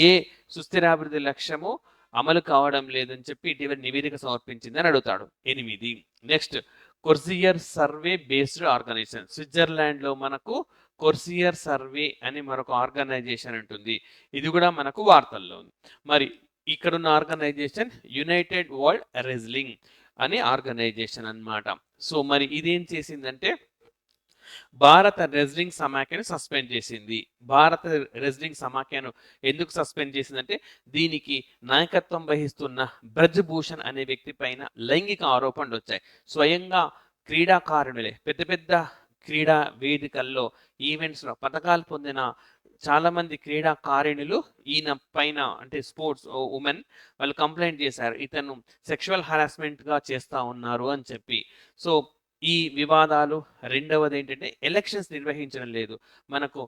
ఏ సుస్థిరాభివృద్ధి లక్ష్యము అమలు కావడం లేదని చెప్పి ఇటీవల నివేదిక సమర్పించింది అని అడుగుతాడు. 8. Next, Corsier survey based organisation. Switzerland లో మనకు కొర్సియర్ సర్వే అని మరొక ఆర్గనైజేషన్ ఉంటుంది. ఇది కూడా మనకు వార్తల్లో ఉంది. మరి ఇక్కడున్న ఆర్గనైజేషన్ యునైటెడ్ వరల్డ్ రెజ్లింగ్ అనే ఆర్గనైజేషన్ అన్నమాట. సో మరి ఇదేం చేసిందంటే, భారత రెజ్లింగ్ సమాఖ్యను సస్పెండ్ చేసింది. భారత రెజ్లింగ్ సమాఖ్యను ఎందుకు సస్పెండ్ చేసిందంటే, దీనికి నాయకత్వం వహిస్తున్న బ్రజ్ భూషణ్ అనే వ్యక్తి పైన లైంగిక ఆరోపణలు వచ్చాయి. స్వయంగా క్రీడాకారులే, పెద్ద పెద్ద క్రీడా వేదికల్లో, ఈవెంట్స్లో పథకాలు పొందిన చాలా మంది క్రీడాకారిణులు ఈయన పైన, అంటే స్పోర్ట్స్ ఉమెన్, వాళ్ళు కంప్లైంట్ చేశారు, ఇతను సెక్షువల్ హరాస్మెంట్గా చేస్తూ ఉన్నారు అని చెప్పి. సో ఈ వివాదాలు. రెండవది ఏంటంటే, ఎలక్షన్స్ నిర్వహించడం లేదు. మనకు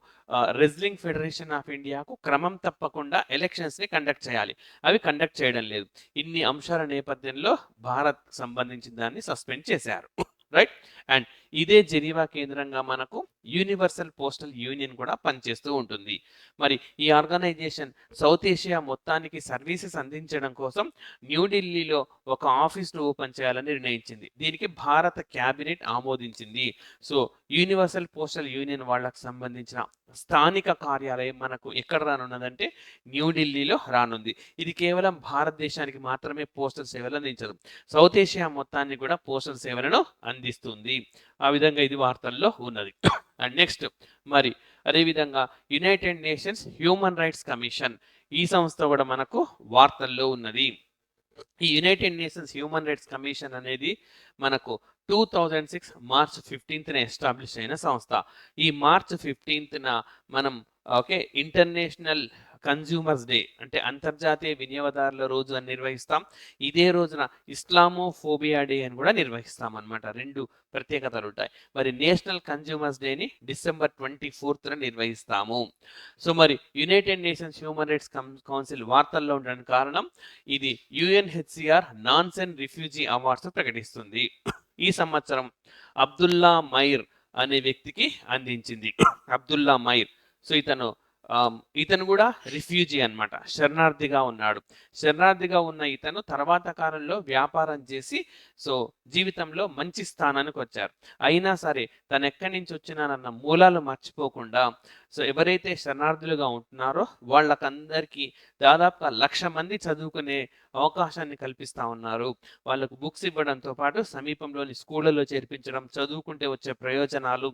రెజ్లింగ్ ఫెడరేషన్ ఆఫ్ ఇండియాకు క్రమం తప్పకుండా ఎలక్షన్స్ని కండక్ట్ చేయాలి, అవి కండక్ట్ చేయడం లేదు. ఇన్ని అంశాల నేపథ్యంలో భారత్ సంబంధించిన దాన్ని సస్పెండ్ చేశారు. రైట్. అండ్ ఇదే జెనీవా కేంద్రంగా మనకు యూనివర్సల్ పోస్టల్ యూనియన్ కూడా పనిచేస్తూ ఉంటుంది. మరి ఈ ఆర్గనైజేషన్ సౌత్ ఏషియా మొత్తానికి సర్వీసెస్ అందించడం కోసం న్యూఢిల్లీలో ఒక ఆఫీస్ను ఓపెన్ చేయాలని నిర్ణయించింది. దీనికి భారత క్యాబినెట్ ఆమోదించింది. సో యూనివర్సల్ పోస్టల్ యూనియన్ వాళ్ళకు సంబంధించిన స్థానిక కార్యాలయం మనకు ఎక్కడ రానున్నదంటే న్యూఢిల్లీలో రానుంది. ఇది కేవలం భారతదేశానికి మాత్రమే పోస్టల్ సేవలు అందించదు, సౌత్ ఏషియా మొత్తాన్ని కూడా పోస్టల్ సేవలను అందిస్తుంది. ఆ విధంగా ఇది వార్తల్లో ఉన్నది. అండ్ నెక్స్ట్, మరి అదేవిధంగా United Nations Human rights commission, ఈ సంస్థ కూడా మనకు వార్తల్లో ఉన్నది. ఈ United Nations Human rights commission అనేది మనకు 2006 మార్చ్ 15న ఎస్టాబ్లిష్ అయిన సంస్థ. ఈ మార్చ్ 15న మనం ఇంటర్నేషనల్ కన్జ్యూమర్స్ డే అంటే అంతర్జాతీయ వినియోగదారుల రోజు అని నిర్వహిస్తాం. ఇదే రోజున ఇస్లామోఫోబియా డే అని కూడా నిర్వహిస్తాం అనమాట. 2 ప్రత్యేకతలు ఉంటాయి. మరి నేషనల్ కన్జ్యూమర్స్ డేని డిసెంబర్ 24న నిర్వహిస్తాము. సో మరి United Nations Human rights council వార్తల్లో ఉండడానికి కారణం ఇది యుఎన్హెచ్సిఆర్ నాన్సెన్ రిఫ్యూజీ అవార్డ్స్ ప్రకటిస్తుంది. ఈ సంవత్సరం అబ్దుల్లా మైర్ అనే వ్యక్తికి అందించింది. అబ్దుల్లా మైర్. సో ఇతను కూడా రిఫ్యూజీ అన్నమాట, శరణార్థిగా ఉన్నాడు. శరణార్థిగా ఉన్న ఇతను తర్వాత కాలంలో వ్యాపారం చేసి జీవితంలో మంచి స్థానానికి వచ్చారు. అయినా సరే తను ఎక్కడి నుంచి వచ్చినానన్న మూలాలు మర్చిపోకుండా ఎవరైతే శరణార్థులుగా ఉంటున్నారో వాళ్ళకందరికీ దాదాపుగా 1,00,000 మంది చదువుకునే అవకాశాన్ని కల్పిస్తా ఉన్నారు. వాళ్ళకు బుక్స్ ఇవ్వడంతో పాటు సమీపంలోని స్కూళ్ళలో చేర్పించడం, చదువుకుంటే వచ్చే ప్రయోజనాలు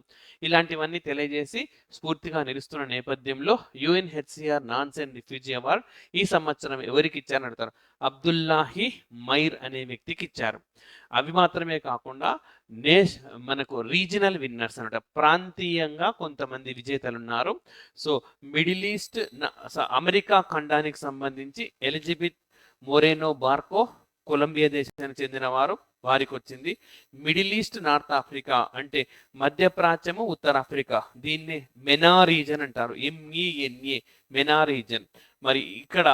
ఇలాంటివన్నీ తెలియజేసి స్ఫూర్తిగా నిలుస్తున్న నేపథ్యంలో యుఎన్హెచ్సిఆర్ నాన్సెన్ రిఫ్యూజీ అవార్డ్ ఈ సంవత్సరం ఎవరికి ఇచ్చారని అడుగుతారు. అబ్దుల్లాహి మైర్ అనే వ్యక్తికి ఇచ్చారు. అవి మాత్రమే కాకుండా మనకు రీజనల్ విన్నర్స్ అనమాట, ప్రాంతీయంగా కొంతమంది విజేతలు ఉన్నారు. మిడిల్ ఈస్ట్ అమెరికా ఖండానికి సంబంధించి ఎలిజబెత్ మొరేనో బార్కో కొలంబియా దేశానికి చెందిన వారికి వచ్చింది. మిడిల్ ఈస్ట్ నార్త్ ఆఫ్రికా అంటే మధ్యప్రాచ్యము ఉత్తరాఫ్రికా, దీన్ని మెనా రీజన్ అంటారు, MENA మెనా రీజన్. మరి ఇక్కడ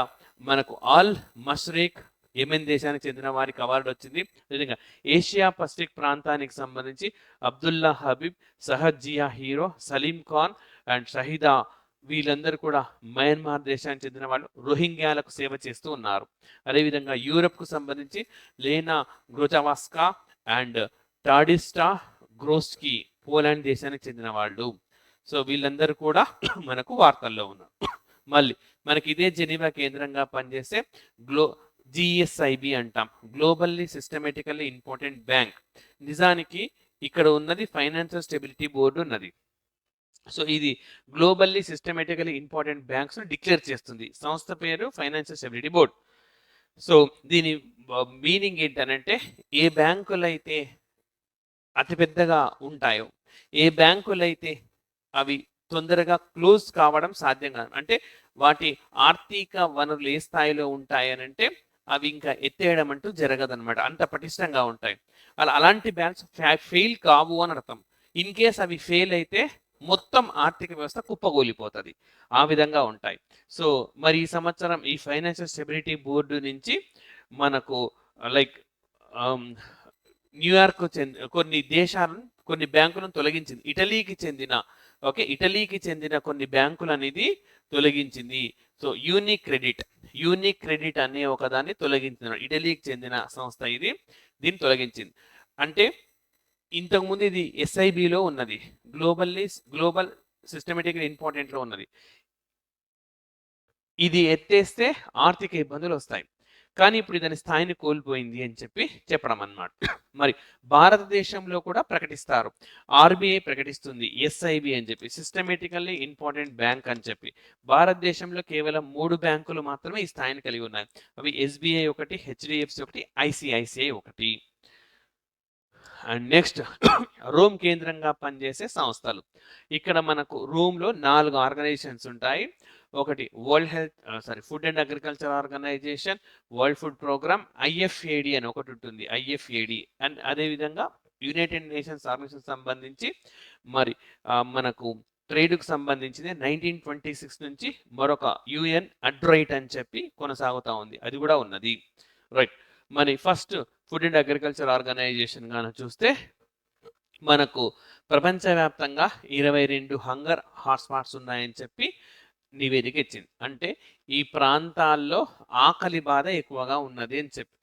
మనకు ఆల్ మష్రేక్ యెమెన్ దేశానికి చెందిన వారికి అవార్డు వచ్చింది. అదేవిధంగా ఏషియా పసిఫిక్ ప్రాంతానికి సంబంధించి అబ్దుల్లా హబీబ్, సహద్ జియా హీరో, సలీం ఖాన్ అండ్ షహీదా వీళ్ళందరూ కూడా మయన్మార్ దేశానికి చెందిన వాళ్ళు, రోహింగ్యాలకు సేవ చేస్తూ ఉన్నారు. అదేవిధంగా యూరప్కు సంబంధించి లేనా గ్రోజావాస్కా అండ్ టాడిస్టా గ్రోస్కీ పోలాండ్ దేశానికి చెందిన వాళ్ళు. వీళ్ళందరూ కూడా మనకు వార్తల్లో ఉన్నారు. మళ్ళీ మనకి ఇదే జెనీవా కేంద్రంగా పనిచేసే GSIB అంటాం, గ్లోబల్లీ సిస్టమేటికల్లీ ఇంపార్టెంట్ బ్యాంక్. నిజానికి ఇక్కడ ఉన్నది ఫైనాన్షియల్ స్టెబిలిటీ బోర్డు ఉన్నది. ఇది globally systematically important banks declare చేస్తుంది. సంస్థ పేరు ఫైనాన్షియల్ స్టెబిలిటీ బోర్డ్. దీని మీనింగ్ ఏంటనంటే ఏ బ్యాంకులైతే అతిపెద్దగా ఉంటాయో, ఏ బ్యాంకులైతే అవి తొందరగా క్లోజ్ కావడం సాధ్యం కాదు, అంటే వాటి ఆర్థిక వనరులు ఏ స్థాయిలో ఉంటాయనంటే అవి ఇంకా ఎత్తేయడం అంటూ జరగదనమాట, అంత పటిష్టంగా ఉంటాయి. అలాంటి బ్యాంక్స్ ఫెయిల్ కావు అని అర్థం. ఇన్ కేస్ అవి ఫెయిల్ అయితే మొత్తం ఆర్థిక వ్యవస్థ కుప్పగూలిపోతుంది, ఆ విధంగా ఉంటాయి. మరి ఈ సంవత్సరం ఈ ఫైనాన్షియల్ స్టెబిలిటీ బోర్డు నుంచి మనకు న్యూయార్క్ కొన్ని దేశాలను కొన్ని బ్యాంకులను తొలగించింది. ఇటలీకి చెందిన కొన్ని బ్యాంకులు అనేది తొలగించింది. యూనిక్ క్రెడిట్ అనే ఒకదాన్ని తొలగించిన ఇటలీకి చెందిన సంస్థ దీన్ని తొలగించింది. అంటే ఇంతకుముందు ఇది SIBలో ఉన్నది, గ్లోబల్ సిస్టమేటికల్ ఇంపార్టెంట్లో ఉన్నది. ఇది ఎత్తేస్తే ఆర్థిక ఇబ్బందులు వస్తాయి, కానీ ఇప్పుడు దాని స్థాయిని కోల్పోయింది అని చెప్పడం అన్నమాట. మరి భారతదేశంలో కూడా ప్రకటిస్తారు, RBI ప్రకటిస్తుంది SIB అని చెప్పి, సిస్టమేటికల్లీ ఇంపార్టెంట్ బ్యాంక్ అని చెప్పి. భారతదేశంలో కేవలం 3 బ్యాంకులు మాత్రమే ఈ స్థాయిని కలిగి ఉన్నాయి. అవి SBI ఒకటి, HDFC ఒకటి, ICICI ఒకటి. అండ్ నెక్స్ట్ రోమ్ కేంద్రంగా పనిచేసే సంస్థలు. ఇక్కడ మనకు రోమ్లో 4 ఆర్గనైజేషన్స్ ఉంటాయి. ఒకటి Food and Agriculture Organisation, World Food Programme, IFAD అని ఒకటి ఉంటుంది, IFAD. అండ్ అదేవిధంగా యునైటెడ్ నేషన్స్ ఆర్గనైజేషన్ సంబంధించి మరి మనకు ట్రేడ్కు సంబంధించింది 1926 నుంచి మరొక UN అడ్రైట్ అని చెప్పి కొనసాగుతూ ఉంది, అది కూడా ఉన్నది. రైట్. మరి first Food and Agriculture Organisation గాను చూస్తే మనకు ప్రపంచవ్యాప్తంగా 22 హంగర్ హాట్స్పాట్స్ ఉన్నాయని చెప్పి నివేదిక ఇచ్చింది. అంటే ఈ ప్రాంతాల్లో ఆకలి బాధ ఎక్కువగా ఉన్నది అని చెప్పి.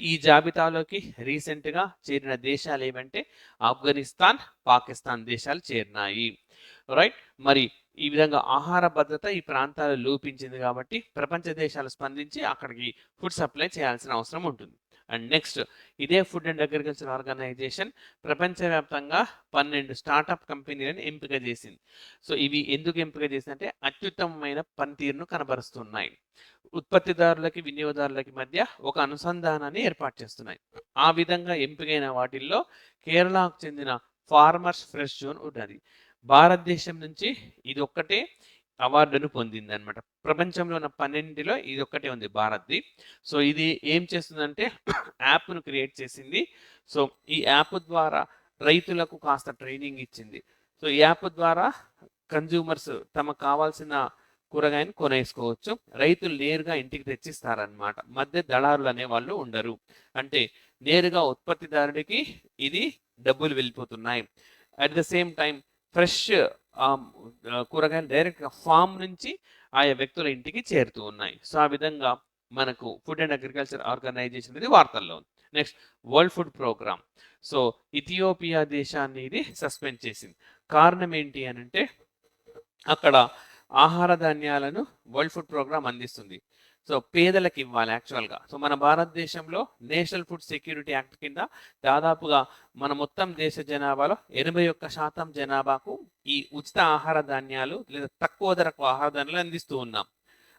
ఈ జాబితాలోకి రీసెంట్గా చేరిన దేశాలు ఏమంటే ఆఫ్ఘనిస్తాన్, పాకిస్తాన్ దేశాలు చేరినాయి. రైట్. మరి ఈ విధంగా ఆహార భద్రత ఈ ప్రాంతాలు లోపించింది కాబట్టి ప్రపంచ దేశాలు స్పందించి అక్కడికి ఫుడ్ సప్లై చేయాల్సిన అవసరం ఉంటుంది. అండ్ నెక్స్ట్ ఇదే ఫుడ్ అండ్ అగ్రికల్చర్ ఆర్గనైజేషన్ ప్రపంచవ్యాప్తంగా 12 స్టార్టప్ కంపెనీలను ఎంపిక చేసింది. సో ఇవి ఎందుకు ఎంపిక చేసిందంటే అత్యుత్తమమైన పనితీరును కనబరుస్తున్నాయి, ఉత్పత్తిదారులకి వినియోగదారులకి మధ్య ఒక అనుసంధానాన్ని ఏర్పాటు చేస్తున్నాయి. ఆ విధంగా ఎంపికైన వాటిల్లో కేరళకు చెందిన ఫార్మర్స్ ఫ్రెష్ జోన్ ఉన్నది. భారతదేశం నుంచి ఇది ఒక్కటే అవార్డును పొందింది అనమాట. ప్రపంచంలో ఉన్న 12లో ఇది ఒక్కటే ఉంది భారత్ది. సో ఇది ఏం చేస్తుందంటే యాప్ను క్రియేట్ చేసింది. సో ఈ యాప్ ద్వారా రైతులకు కాస్త ట్రైనింగ్ ఇచ్చింది. సో ఈ యాప్ ద్వారా కన్జ్యూమర్స్ తమకు కావాల్సిన కూరగాయను కొనేసుకోవచ్చు. రైతులు నేరుగా ఇంటికి తెచ్చిస్తారనమాట. మధ్య దళారులు అనే వాళ్ళు ఉండరు. అంటే నేరుగా ఉత్పత్తిదారుడికి ఇది డబ్బులు వెళ్ళిపోతున్నాయి. At the same time fresh కూరగాయలు డైరెక్ట్గా ఫామ్ నుంచి ఆయా వ్యక్తుల ఇంటికి చేరుతూ ఉన్నాయి. సో ఆ విధంగా మనకు ఫుడ్ అండ్ అగ్రికల్చర్ ఆర్గనైజేషన్ అనేది వార్తల్లో ఉంది. Next World Food Programme. So Ethiopia దేశాన్ని ఇది సస్పెండ్ చేసింది. కారణం ఏంటి అని అంటే అక్కడ ఆహార ధాన్యాలను వరల్డ్ ఫుడ్ ప్రోగ్రామ్ అందిస్తుంది. సో పేదలకు ఇవ్వాలి యాక్చువల్గా. సో మన భారతదేశంలో నేషనల్ ఫుడ్ సెక్యూరిటీ యాక్ట్ కింద దాదాపుగా మన మొత్తం దేశ జనాభాలో 81% జనాభాకు ఈ ఉచిత ఆహార ధాన్యాలు లేదా తక్కువ ధరకు ఆహార ధాన్యాలు అందిస్తూ ఉన్నాం.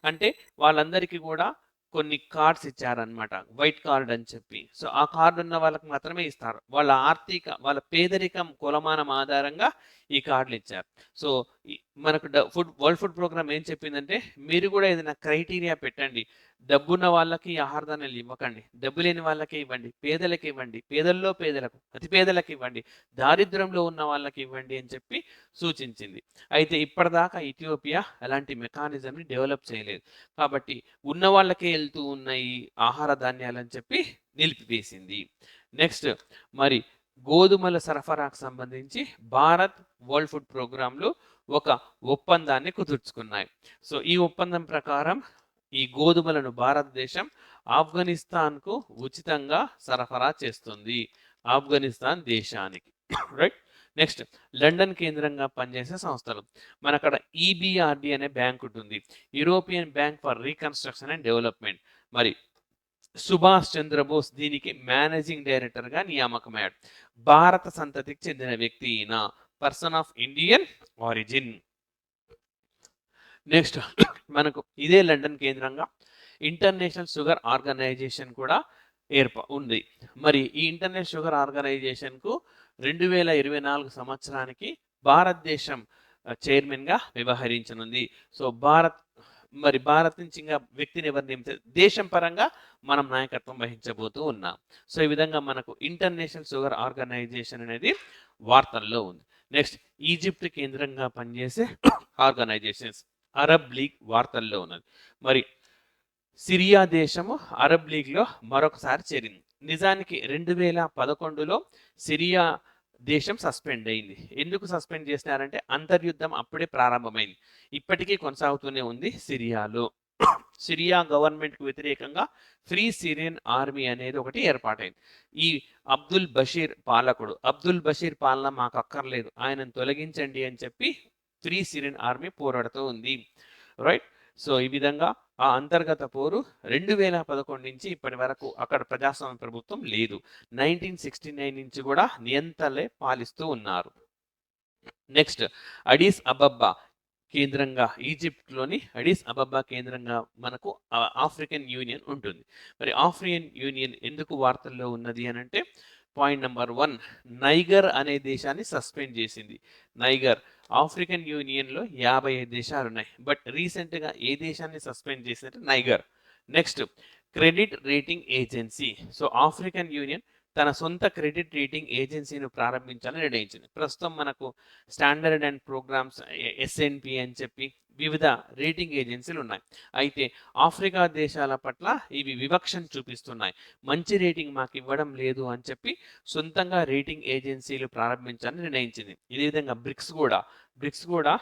అంటే వాళ్ళందరికీ కూడా కొన్ని కార్డ్స్ ఇచ్చారనమాట, వైట్ కార్డ్ అని చెప్పి. సో ఆ కార్డు ఉన్న వాళ్ళకి మాత్రమే ఇస్తారు. వాళ్ళ పేదరికం కొలమానం ఆధారంగా ఈ కార్డులు ఇచ్చారు. సో మనకు వరల్డ్ ఫుడ్ ప్రోగ్రామ్ ఏం చెప్పిందంటే మీరు కూడా ఏదైనా క్రైటీరియా పెట్టండి. డబ్బున్న వాళ్ళకి ఆహార ధాన్యాలు ఇవ్వకండి, డబ్బు లేని వాళ్ళకి ఇవ్వండి, పేదలకు ఇవ్వండి, పేదల్లో పేదలకు అతి పేదలకు ఇవ్వండి, దారిద్ర్యంలో ఉన్న వాళ్ళకి ఇవ్వండి అని చెప్పి సూచించింది. అయితే ఇప్పటిదాకా ఇథియోపియా అలాంటి మెకానిజంని డెవలప్ చేయలేదు. కాబట్టి ఉన్న వాళ్ళకే వెళ్తూ ఉన్న ఈ ఆహార ధాన్యాలు అని చెప్పి నిలిపివేసింది. నెక్స్ట్ మరి గోధుమల సరఫరాకు సంబంధించి భారత్ వరల్డ్ ఫుడ్ ప్రోగ్రాంలు ఒక ఒప్పందాన్ని కుదుర్చుకున్నాయి. సో ఈ ఒప్పందం ప్రకారం ఈ గోధుమలను భారతదేశం ఆఫ్ఘనిస్తాన్కు ఉచితంగా సరఫరా చేస్తుంది, ఆఫ్ఘనిస్తాన్ దేశానికి. రైట్. నెక్స్ట్ లండన్ కేంద్రంగా పనిచేసే సంస్థలు. మన అక్కడ ఈబిఆర్డి అనే బ్యాంక్ ఉంటుంది, European bank for reconstruction and development. మరి సుభాష్ చంద్రబోస్ దీనికి మేనేజింగ్ డైరెక్టర్గా నియామకమయ్యాడు. భారత సంతతికి చెందిన వ్యక్తి ఈయన, person of Indian origin. Next మనకు ఇదే లండన్ కేంద్రంగా ఇంటర్నేషనల్ షుగర్ ఆర్గనైజేషన్ కూడా ఉంది. మరి ఈ ఇంటర్నేషనల్ షుగర్ ఆర్గనైజేషన్కు 2024 సంవత్సరానికి భారతదేశం చైర్మన్గా వ్యవహరించనుంది. సో భారత్ నుంచి ఇంకా వ్యక్తిని ఎవరిని దేశం పరంగా మనం నాయకత్వం వహించబోతూ ఉన్నాం. సో ఈ విధంగా మనకు ఇంటర్నేషనల్ షుగర్ ఆర్గనైజేషన్ అనేది వార్తల్లో ఉంది. నెక్స్ట్ ఈజిప్ట్ కేంద్రంగా పనిచేసే ఆర్గనైజేషన్స్. అరబ్ లీగ్ వార్తల్లో ఉన్నది. మరి సిరియా దేశము అరబ్ లీగ్లో మరొకసారి చేరింది. నిజానికి 2011లో సిరియా దేశం సస్పెండ్ అయింది. ఎందుకు సస్పెండ్ చేసినారంటే అంతర్యుద్ధం అప్పుడే ప్రారంభమైంది, ఇప్పటికీ కొనసాగుతూనే ఉంది సిరియాలో. సిరియా గవర్నమెంట్కు వ్యతిరేకంగా ఫ్రీ సిరియన్ ఆర్మీ అనేది ఒకటి ఏర్పాటైంది. ఈ అబ్దుల్ బషీర్ పాలన మాకు అక్కర్లేదు, ఆయనను తొలగించండి అని చెప్పి ఫ్రీ సిరియన్ ఆర్మీ పోరాడుతూ ఉంది. రైట్. సో ఈ విధంగా ఆ అంతర్గత పోరు 2011 నుంచి ఇప్పటి వరకు అక్కడ ప్రజాస్వామ్య ప్రభుత్వం లేదు. 1969 నుంచి కూడా నియంతలే పాలిస్తూ ఉన్నారు. నెక్స్ట్ అడిస్ అబబ్బా కేంద్రంగా, ఈజిప్ట్లోని అడిస్ అబబ్బా కేంద్రంగా మనకు ఆఫ్రికన్ యూనియన్ ఉంటుంది. మరి ఆఫ్రికన్ యూనియన్ ఎందుకు వార్తల్లో ఉన్నది అని అంటే పాయింట్ నెంబర్ 1, నైగర్ అనే దేశాన్ని సస్పెండ్ చేసింది. నైగర్ ఆఫ్రికన్ యూనియన్లో 55 దేశాలు ఉన్నాయి, బట్ రీసెంట్గా ఏ దేశాన్ని సస్పెండ్ చేసిందంటే niger. Next credit rating agency. So African union తన సొంత క్రెడిట్ రేటింగ్ ఏజెన్సీని ప్రారంభించాలని నిర్ణయించింది. ప్రస్తుతం మనకు స్టాండర్డ్ అండ్ ప్రోగ్రామ్స్, ఎస్ఎన్పి అని చెప్పి వివిధ రేటింగ్ ఏజెన్సీలు ఉన్నాయి. అయితే ఆఫ్రికా దేశాల పట్ల ఇవి వివక్షను చూపిస్తున్నాయి, మంచి రేటింగ్ మాకు ఇవ్వడం లేదు అని చెప్పి సొంతంగా రేటింగ్ ఏజెన్సీలు ప్రారంభించాలని నిర్ణయించింది. ఇదే విధంగా బ్రిక్స్ కూడా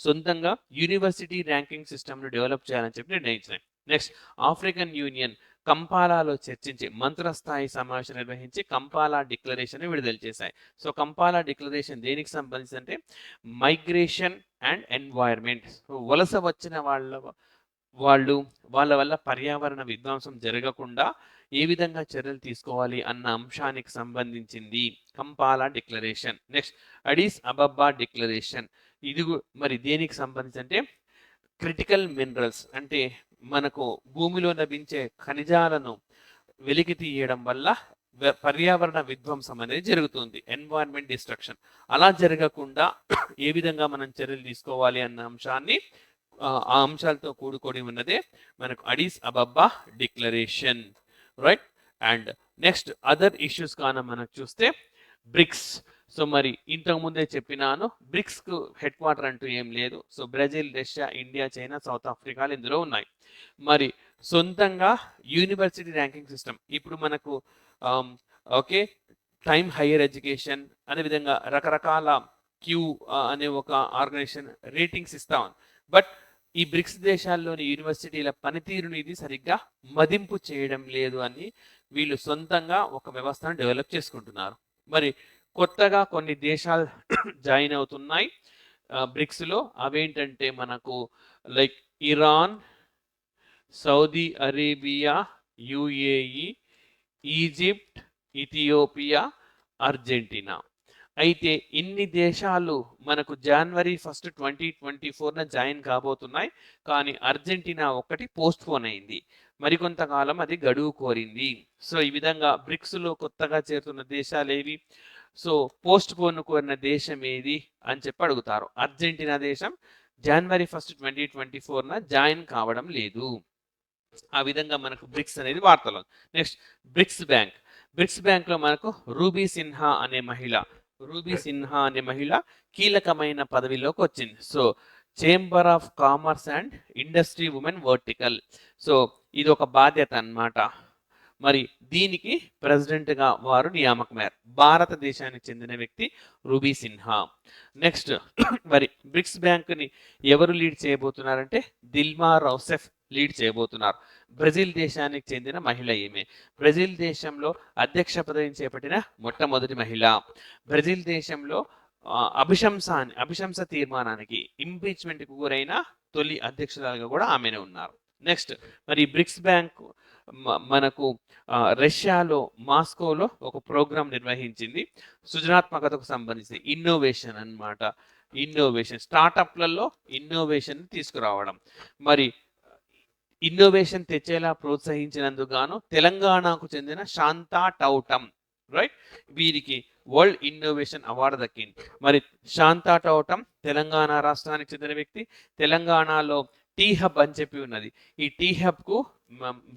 సొంతంగా యూనివర్సిటీ ర్యాంకింగ్ సిస్టమ్ను డెవలప్ చేయాలని చెప్పి నిర్ణయించినాయి. నెక్స్ట్ ఆఫ్రికన్ యూనియన్ కంపాలాలో చర్చించి మంత్రస్థాయి సమావేశం నిర్వహించి కంపాలా డిక్లరేషన్ విడుదల చేశాయి. సో కంపాలా డిక్లరేషన్ దేనికి సంబంధించి అంటే మైగ్రేషన్ అండ్ ఎన్వైర్మెంట్. వలస వచ్చిన వాళ్ళు వాళ్ళ వల్ల పర్యావరణ విధ్వంసం జరగకుండా ఏ విధంగా చర్యలు తీసుకోవాలి అన్న అంశానికి సంబంధించింది కంపాలా డిక్లరేషన్. Next అడిస్ Ababa declaration. ఇది మరి దేనికి సంబంధించి అంటే క్రిటికల్ మినరల్స్ అంటే మనకు భూమిలో లభించే ఖనిజాలను వెలికి తీయడం వల్ల పర్యావరణ విధ్వంసం అనేది జరుగుతుంది, ఎన్వైరన్మెంట్ డిస్ట్రక్షన్. అలా జరగకుండా ఏ విధంగా మనం చర్యలు తీసుకోవాలి అన్న అంశాన్ని ఆ అంశాలతో కూడుకొని ఉన్నదే మనకు Addis Ababa declaration, right. And next other issues కాన మనకు చూస్తే బ్రిక్స్. సో మరి ఇంతకు ముందే చెప్పినాను, బ్రిక్స్ కు హెడ్ క్వార్టర్ అంటూ ఏం లేదు. So Brazil, Russia, India, China, South ఆఫ్రికాలు ఇందులో ఉన్నాయి. మరి సొంతంగా యూనివర్సిటీ ర్యాంకింగ్ సిస్టమ్ ఇప్పుడు మనకు ఓకే టైమ్ హైయర్ ఎడ్యుకేషన్ అదేవిధంగా రకరకాల క్యూ అనే ఒక ఆర్గనైజేషన్ రేటింగ్స్ ఇస్తా ఉంది. బట్ ఈ బ్రిక్స్ దేశాల్లోని యూనివర్సిటీల పనితీరుని ఇది సరిగ్గా మదింపు చేయడం లేదు అని వీళ్ళు సొంతంగా ఒక వ్యవస్థను డెవలప్ చేసుకుంటున్నారు. మరి కొత్తగా కొన్ని దేశాలు జాయిన్ అవుతున్నాయి బ్రిక్స్లో. అవేంటంటే మనకు like Iran, Saudi Arabia, UAE, Egypt, Ethiopia, Argentina. అయితే ఇన్ని దేశాలు మనకు జనవరి 1, 2024న జాయిన్ కాబోతున్నాయి. కానీ అర్జెంటీనా ఒకటి పోస్ట్ పోన్ అయింది, మరికొంతకాలం అది గడువు కోరింది. సో ఈ విధంగా బ్రిక్స్లో కొత్తగా చేరుతున్న దేశాలు ఏవి, సో పోస్ట్ పోన్ కోరిన దేశం ఏది అని చెప్పి అడుగుతారు. అర్జెంటీనా దేశం జనవరి 1, 2024న జాయిన్ కావడం లేదు. ఆ విధంగా మనకు బ్రిక్స్ అనేది వార్తలు. Next bricks bank. Bricks bank లో మనకు రూబీ సిన్హా అనే మహిళ కీలకమైన పదవిలోకి వచ్చింది. So chamber of commerce and industry women vertical. So ఇది ఒక బాధ్యత అన్నమాట. మరి దీనికి ప్రెసిడెంట్ గా వారు నియామకమయ్యారు. భారతదేశానికి చెందిన వ్యక్తి రూబీ సిన్హా. నెక్స్ట్ మరి బ్రిక్స్ బ్యాంక్ ని ఎవరు లీడ్ చేయబోతున్నారంటే దిల్మా రౌసెఫ్ లీడ్ చేయబోతున్నారు. బ్రెజిల్ దేశానికి చెందిన మహిళ ఈమె. బ్రెజిల్ దేశంలో అధ్యక్ష పదవిని చేపట్టిన మొట్టమొదటి మహిళ. బ్రెజిల్ దేశంలో అభిశంస తీర్మానానికి ఇంపీచ్మెంట్ కు గురైన తొలి అధ్యక్షురాలుగా కూడా ఆమెనే ఉన్నారు. నెక్స్ట్ మరి బ్రిక్స్ బ్యాంక్ మనకు రష్యాలో మాస్కోలో ఒక ప్రోగ్రాం నిర్వహించింది సృజనాత్మకతకు సంబంధించి, ఇన్నోవేషన్ అన్నమాట. ఇన్నోవేషన్ స్టార్టప్లలో ఇన్నోవేషన్ తీసుకురావడం. మరి ఇన్నోవేషన్ తెచ్చేలా ప్రోత్సహించినందుకు గాను తెలంగాణకు చెందిన శాంతా టౌటం, రైట్, వీరికి వరల్డ్ ఇన్నోవేషన్ అవార్డు దక్కింది. మరి శాంతా టౌటం తెలంగాణ రాష్ట్రానికి చెందిన వ్యక్తి. తెలంగాణలో టీ హబ్ అని చెప్పి ఉన్నది. ఈ టీ హబ్ కు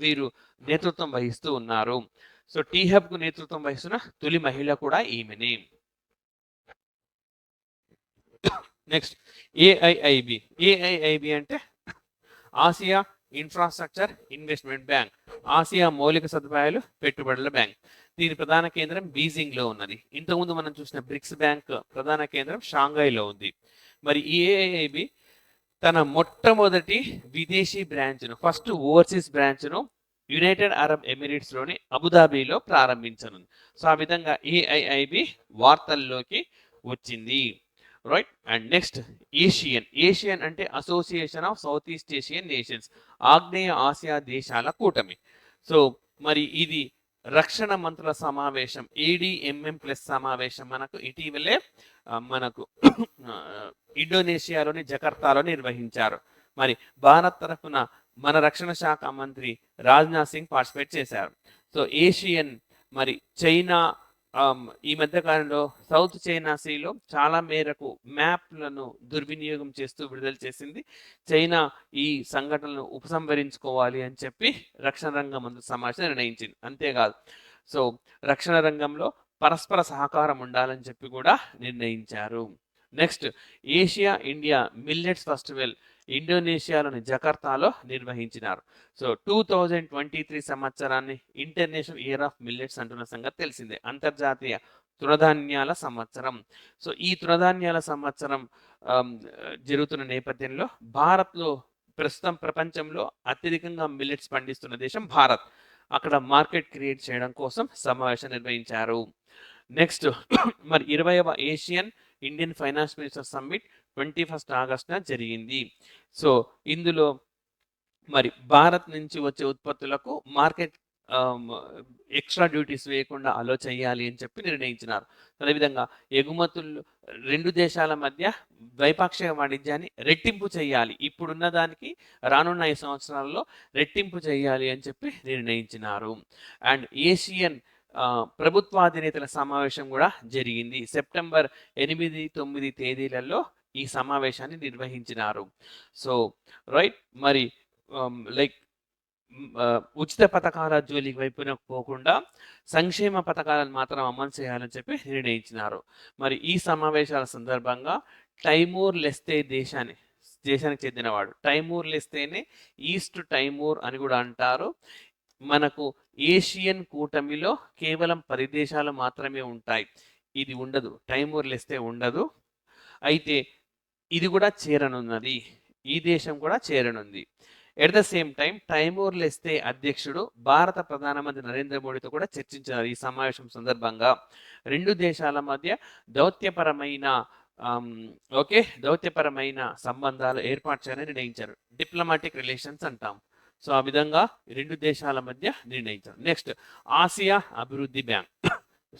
వీరు నేతృత్వం వహిస్తూ ఉన్నారు. సో టీ హబ్ కు నేతృత్వం వహిస్తున్న తొలి మహిళ కూడా ఈమెనే. నెక్స్ట్ ఏఐఐబి అంటే Asia infrastructure investment bank, Asia మౌలిక సదుపాయాలు పెట్టుబడుల బ్యాంక్. దీని ప్రధాన కేంద్రం బీజింగ్ లో ఉన్నది. ఇంతకుముందు మనం చూసిన బ్రిక్స్ బ్యాంక్ ప్రధాన కేంద్రం షాంఘైలో ఉంది. మరి ఈ ఏఐఐబి తన మొట్టమొదటి విదేశీ బ్రాంచ్ను, ఫస్ట్ ఓవర్సీస్ బ్రాంచ్ను యునైటెడ్ అరబ్ ఎమిరేట్స్ లోని అబుదాబిలో ప్రారంభించనుంది. సో ఆ విధంగా ఏఐఐబి వార్తల్లోకి వచ్చింది, రైట్. అండ్ నెక్స్ట్ ఏషియన్ అంటే Association of South East Asian Nations, ఆగ్నేయ ఆసియా దేశాల కూటమి. సో మరి ఇది రక్షణ మంత్రుల సమావేశం, ADMM+ సమావేశం మనకు ఇటీవలే మనకు ఇండోనేషియాలోని జకర్తాలో నిర్వహించారు. మరి భారత్ తరఫున మన రక్షణ శాఖ మంత్రి రాజ్నాథ్ సింగ్ పార్టిసిపేట్ చేశారు. సో ఏషియన్ మరి చైనా ఈ మధ్య కాలంలో సౌత్ చైనా సీలో చాలా మేరకు మ్యాప్లను దుర్వినియోగం చేస్తూ విడుదల చేసింది. చైనా ఈ సంఘటనలను ఉపసంహరించుకోవాలి అని చెప్పి రక్షణ రంగం మంత్రి సమావేశం నిర్ణయించింది. అంతేకాదు సో రక్షణ రంగంలో పరస్పర సహకారం ఉండాలని చెప్పి కూడా నిర్ణయించారు. Next Asia India millets festival ఇండోనేషియాలోని జకర్తాలో నిర్వహించినారు. సో 2023 సంవత్సరాన్ని ఇంటర్నేషనల్ ఇయర్ ఆఫ్ మిల్లెట్స్ అంటున్న సంగతి తెలిసిందే, అంతర్జాతీయ తృణధాన్యాల సంవత్సరం. సో ఈ తృణధాన్యాల సంవత్సరం జరుగుతున్న నేపథ్యంలో భారత్లో ప్రస్తుతం ప్రపంచంలో అత్యధికంగా మిల్లెట్స్ పండిస్తున్న దేశం భారత్. అక్కడ మార్కెట్ క్రియేట్ చేయడం కోసం సమావేశం నిర్వహించారు. నెక్స్ట్ మరి 20వ Asian Indian finance minister summit 21 ఆగస్టున జరిగింది. సో ఇందులో మరి భారత్ నుంచి వచ్చే ఉత్పత్తులకు మార్కెట్ ఎక్స్ట్రా డ్యూటీస్ వేయకుండా అలో చేయాలి అని చెప్పి నిర్ణయించినారు. అదేవిధంగా ఎగుమతులు రెండు దేశాల మధ్య ద్వైపాక్షిక వాణిజ్యాన్ని రెట్టింపు చేయాలి. ఇప్పుడున్న దానికి రానున్న 5 సంవత్సరాల్లో రెట్టింపు చేయాలి అని చెప్పి నిర్ణయించినారు. అండ్ ఏషియన్ ప్రభుత్వాధినేతల సమావేశం కూడా జరిగింది. సెప్టెంబర్ 8, 9 తేదీలలో ఈ సమావేశాన్ని నిర్వహించినారు. సో రైట్, మరి లైక్ ఉచిత పథకాల జోలికి వైపున పోకుండా సంక్షేమ పథకాలను మాత్రం అమలు చేయాలని చెప్పి నిర్ణయించినారు. మరి ఈ సమావేశాల సందర్భంగా టైమూర్ లెస్తే దేశానికి చెందినవాడు. టైమూర్ లెస్తేనే ఈస్ట్ టైమూర్ అని కూడా అంటారు. మనకు ఏషియన్ కూటమిలో కేవలం 10 దేశాలు మాత్రమే ఉంటాయి. ఇది ఉండదు, టైమూర్ లెస్తే ఉండదు. అయితే ఇది కూడా చేరనున్నది, ఈ దేశం కూడా చేరనుంది. At the same time Taimur లెస్తే అధ్యక్షుడు భారత ప్రధానమంత్రి నరేంద్ర మోడీతో కూడా చర్చించారు. ఈ సమావేశం సందర్భంగా రెండు దేశాల మధ్య దౌత్యపరమైన సంబంధాలు ఏర్పాటు చేయాలని నిర్ణయించారు. డిప్లొమాటిక్ రిలేషన్స్ అంటాం. సో ఆ విధంగా రెండు దేశాల మధ్య నిర్ణయించారు. నెక్స్ట్, ఆసియా అభివృద్ధి బ్యాంక్.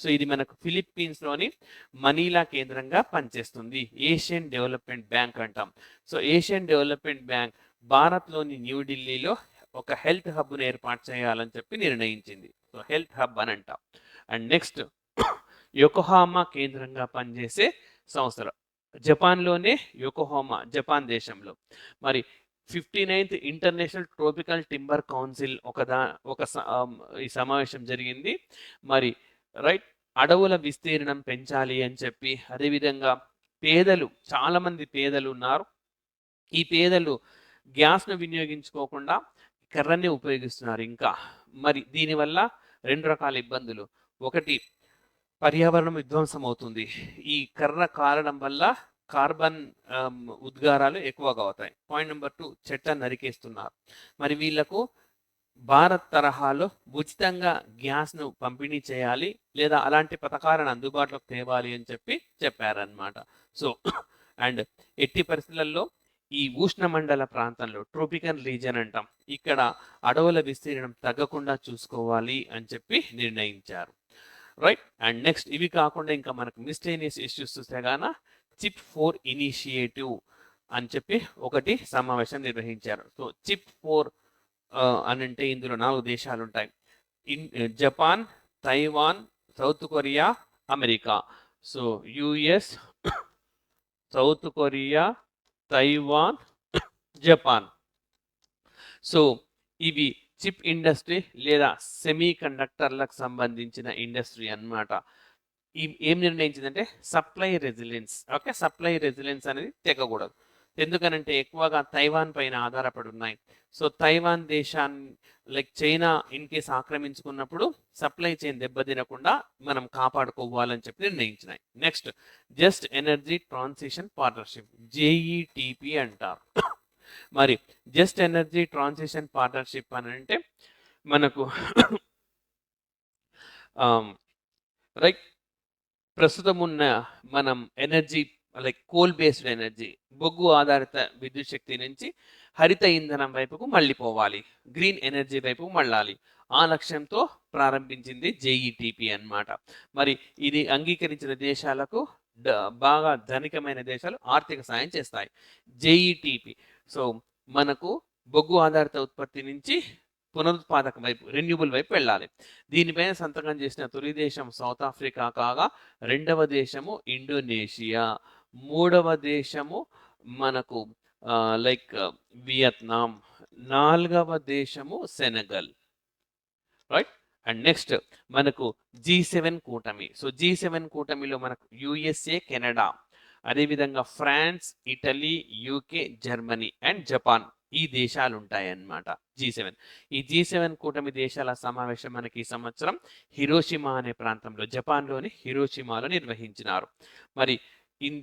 సో ఇది మనకు ఫిలిప్పీన్స్ లోని మనీలా కేంద్రంగా పనిచేస్తుంది. ఏషియన్ డెవలప్మెంట్ బ్యాంక్ అంటాం. సో ఏషియన్ డెవలప్మెంట్ బ్యాంక్ భారత్లోని న్యూఢిల్లీలో ఒక హెల్త్ హబ్ను ఏర్పాటు చేయాలని చెప్పి నిర్ణయించింది. సో హెల్త్ హబ్ అని అంటాం. అండ్ నెక్స్ట్, యొకోహామా కేంద్రంగా పనిచేసే సంస్థలు. జపాన్లోనే యొకోహామా, జపాన్ దేశంలో. మరి 59th international tropical timber council ఈ సమావేశం జరిగింది. మరి రైట్, అడవుల విస్తీర్ణం పెంచాలి అని చెప్పి, అదేవిధంగా చాలా మంది పేదలు ఉన్నారు. ఈ పేదలు గ్యాస్ను వినియోగించుకోకుండా కర్రని ఉపయోగిస్తున్నారు. ఇంకా మరి దీనివల్ల 2 రకాల ఇబ్బందులు. ఒకటి, పర్యావరణం విధ్వంసం అవుతుంది. ఈ కర్ర కారడం వల్ల కార్బన్ ఉద్గారాలు ఎక్కువగా అవుతాయి. పాయింట్ నెంబర్ 2, చెట్లను నరికేస్తున్నారు. మరి వీళ్లకు భారత్ తరహాలో ఉచితంగా గ్యాస్ను పంపిణీ చేయాలి, లేదా అలాంటి పథకాలను అందుబాటులోకి తేవాలి అని చెప్పి చెప్పారనమాట. సో అండ్ ఎట్టి పరిస్థితులలో ఈ ఉష్ణమండల ప్రాంతంలో, ట్రోపికల్ రీజన్ అంటాం, ఇక్కడ అడవుల విస్తీర్ణం తగ్గకుండా చూసుకోవాలి అని చెప్పి నిర్ణయించారు. రైట్. అండ్ నెక్స్ట్, ఇవి కాకుండా ఇంకా మనకు మిస్టేనియస్ ఇష్యూస్ చూస్తే గాన చిప్ 4 ఇనిషియేటివ్ అని చెప్పి ఒకటి సమావేశం నిర్వహించారు. సో చిప్ 4 అని అంటే ఇందులో 4 దేశాలు ఉంటాయి. Japan, Taiwan, South Korea, America. So US, South Korea, Taiwan, Japan. So ఇవి చిప్ ఇండస్ట్రీ లేదా సెమీ కండక్టర్లకు సంబంధించిన ఇండస్ట్రీ అన్నమాట. ఏం నిర్ణయించిందంటే supply resilience. Okay, supply resilience అనేది తెగకూడదు. ఎందుకనంటే ఎక్కువగా తైవాన్ పైన ఆధారపడి ఉన్నాయి. సో తైవాన్ దేశాన్ని లైక్ చైనా ఇన్ కేస్ ఆక్రమించుకున్నప్పుడు సప్లై చైన్ దెబ్బతినకుండా మనం కాపాడుకోవాలని చెప్పి నిర్ణయించినాయి. Next, just energy transition partnership, JETP అంటారు. మరి జస్ట్ ఎనర్జీ ట్రాన్సిషన్ పార్ట్నర్షిప్ అని అంటే మనకు రైట్, ప్రస్తుతం ఉన్న మనం energy like coal based energy, బొగ్గు ఆధారిత విద్యుత్ శక్తి నుంచి హరిత ఇంధనం వైపుకు మళ్ళీపోవాలి, గ్రీన్ ఎనర్జీ వైపుకు మళ్ళాలి. ఆ లక్ష్యంతో ప్రారంభించింది జేఈటీపీ అన్నమాట. మరి ఇది అంగీకరించిన దేశాలకు బాగా ధనికమైన దేశాలు ఆర్థిక సాయం చేస్తాయి. జేఈటీపీ సో మనకు బొగ్గు ఆధారిత ఉత్పత్తి నుంచి పునరుత్పాదక వైపు, రెన్యూబుల్ వైపు వెళ్ళాలి. దీనిపైన సంతకం చేసిన తొలి దేశం సౌత్ ఆఫ్రికా కాగా, రెండవ దేశము ఇండోనేషియా, మూడవ దేశము మనకు లైక్ వియత్నాం, నాలుగవ దేశము సెనగల్. రైట్. అండ్ నెక్స్ట్ మనకు G7 కూటమి. సో G7 కూటమిలో మనకు యుఎస్ఏ, కెనడా, అదేవిధంగా France, Italy, UK, Germany and Japan, ఈ దేశాలు ఉంటాయి అన్నమాట G7. ఈ G7 కూటమి దేశాల సమావేశం మనకి ఈ సంవత్సరం హిరోషిమా అనే ప్రాంతంలో, జపాన్లోని హిరోషిమాలో నిర్వహించినారు. మరి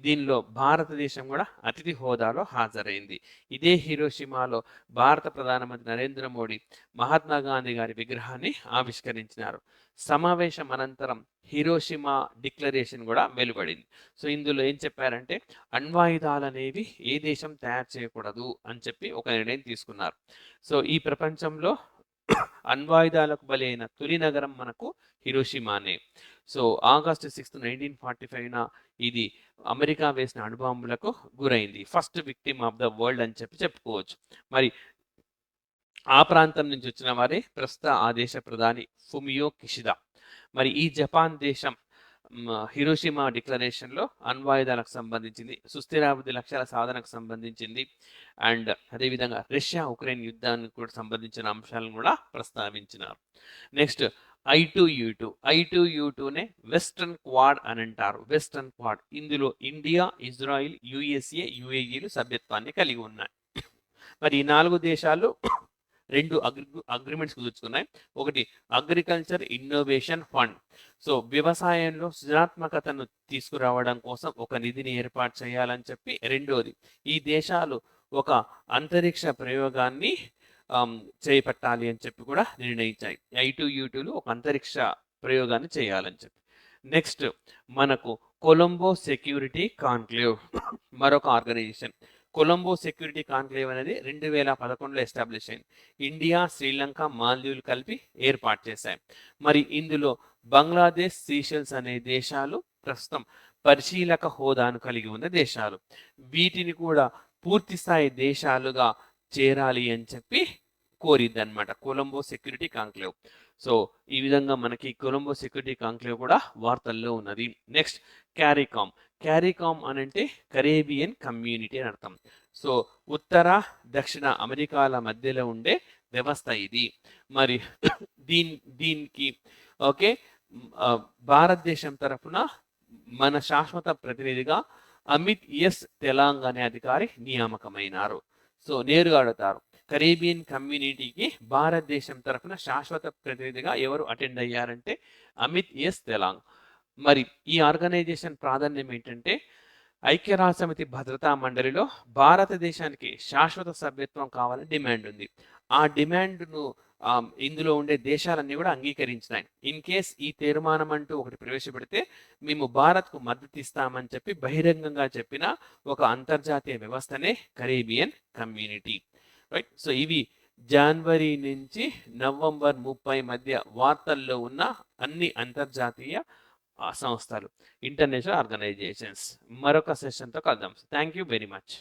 దీనిలో భారతదేశం కూడా అతిథి హోదాలో హాజరైంది. ఇదే హిరోషిమాలో భారత ప్రధానమంత్రి నరేంద్ర మోడీ మహాత్మా గాంధీ గారి విగ్రహాన్ని ఆవిష్కరించినారు. సమావేశం అనంతరం హిరోషిమా డిక్లరేషన్ కూడా వెలువడింది. సో ఇందులో ఏం చెప్పారంటే అణ్వాయుధాలు అనేవి ఏ దేశం తయారు చేయకూడదు అని చెప్పి ఒక నిర్ణయం తీసుకున్నారు. సో ఈ ప్రపంచంలో అణ్వాయుధాలకు బలైన తొలి నగరం మనకు హిరోషిమానే. సో ఆగస్టు 6, 1945న ఇది అమెరికా వేసిన అణుబాంబులకు గురైంది. First victim of the world అని చెప్పి చెప్పుకోవచ్చు. మరి ఆ ప్రాంతం నుంచి వచ్చిన వారే ప్రస్తుత ఆ దేశ ప్రధాని ఫుమియో కిషిదా. మరి ఈ జపాన్ దేశం హిరోషిమా డిక్లరేషన్లో అణ్వాయుధాలకు సంబంధించింది, సుస్థిరాభివృద్ధి లక్ష్యాల సాధనకు సంబంధించింది, అండ్ అదేవిధంగా రష్యా ఉక్రెయిన్ యుద్ధానికి కూడా సంబంధించిన అంశాలను కూడా ప్రస్తావించినారు. నెక్స్ట్ I2U2నే వెస్టర్న్ క్వాడ్ అని అంటారు. వెస్టర్న్ క్వాడ్ ఇందులో ఇండియా, ఇజ్రాయిల్, యుఎస్ఏ, యుఏఈలు సభ్యత్వాన్ని కలిగి ఉన్నాయి. మరి ఈ 4 దేశాలు 2 అగ్రిమెంట్స్ కుదుర్చుకున్నాయి. ఒకటి అగ్రికల్చర్ ఇన్నోవేషన్ ఫండ్. సో వ్యవసాయంలో సృజనాత్మకతను తీసుకురావడం కోసం ఒక నిధిని ఏర్పాటు చేయాలని చెప్పి. రెండోది ఈ దేశాలు ఒక అంతరిక్ష ప్రయోగాన్ని చేపట్టాలి అని చెప్పి కూడా నిర్ణయించాయి. I2U2లు ఒక అంతరిక్ష ప్రయోగాన్ని చేయాలని చెప్పి. నెక్స్ట్ మనకు కొలంబో సెక్యూరిటీ కాన్క్లేవ్ మరొక ఆర్గనైజేషన్. కొలంబో సెక్యూరిటీ కాన్క్లేవ్ అనేది 2011లో ఎస్టాబ్లిష్ అయింది. ఇండియా, శ్రీలంక, మాల్దీవులు కలిపి ఏర్పాటు చేశాయి. మరి ఇందులో బంగ్లాదేశ్, సీషెల్స్ అనే దేశాలు ప్రస్తుతం పరిశీలక హోదాను కలిగి ఉన్న దేశాలు. వీటిని కూడా పూర్తి స్థాయి దేశాలుగా చేరాలి అని చెప్పి కోరిద్ది అనమాట కొలంబో సెక్యూరిటీ కాన్క్లేవ్. సో ఈ విధంగా మనకి కొలంబో సెక్యూరిటీ కాన్క్లేవ్ కూడా వార్తల్లో ఉన్నది. నెక్స్ట్ క్యారీకామ్ అని అంటే కరేబియన్ కమ్యూనిటీ అని అర్థం. సో ఉత్తర దక్షిణ అమెరికాల మధ్యలో ఉండే వ్యవస్థ ఇది. మరి దీనికి ఓకే భారతదేశం తరఫున మన శాశ్వత ప్రతినిధిగా అమిత్ ఎస్ తెలాంగ్ అనే అధికారి నియామకమైనారు. సో నేరుగా అడుగుతారు, కరేబియన్ కమ్యూనిటీకి భారతదేశం తరఫున శాశ్వత ప్రతినిధిగా ఎవరు అటెండ్ అయ్యారంటే అమిత్ ఎస్ తెలాంగ్. మరి ఈ ఆర్గనైజేషన్ ప్రాధాన్యం ఏంటంటే ఐక్యరాజ్యసమితి భద్రతా మండలిలో భారతదేశానికి శాశ్వత సభ్యత్వం కావాలని డిమాండ్ ఉంది. ఆ డిమాండ్ను ఇందులో ఉండే దేశాలన్నీ కూడా అంగీకరించినాయి. ఇన్ కేస్ ఈ తీర్మానం అంటూ ఒకటి ప్రవేశపెడితే మేము భారత్కు మద్దతు ఇస్తామని చెప్పి బహిరంగంగా చెప్పిన ఒక అంతర్జాతీయ వ్యవస్థనే కరేబియన్ కమ్యూనిటీ. రైట్. సో ఇవి జనవరి నుంచి నవంబర్ 30 మధ్య వార్తల్లో ఉన్న అన్ని అంతర్జాతీయ సంస్థలు, ఇంటర్నేషనల్ ఆర్గనైజేషన్స్. మరొక సెషన్తో కలుద్దాం. Thank you very much.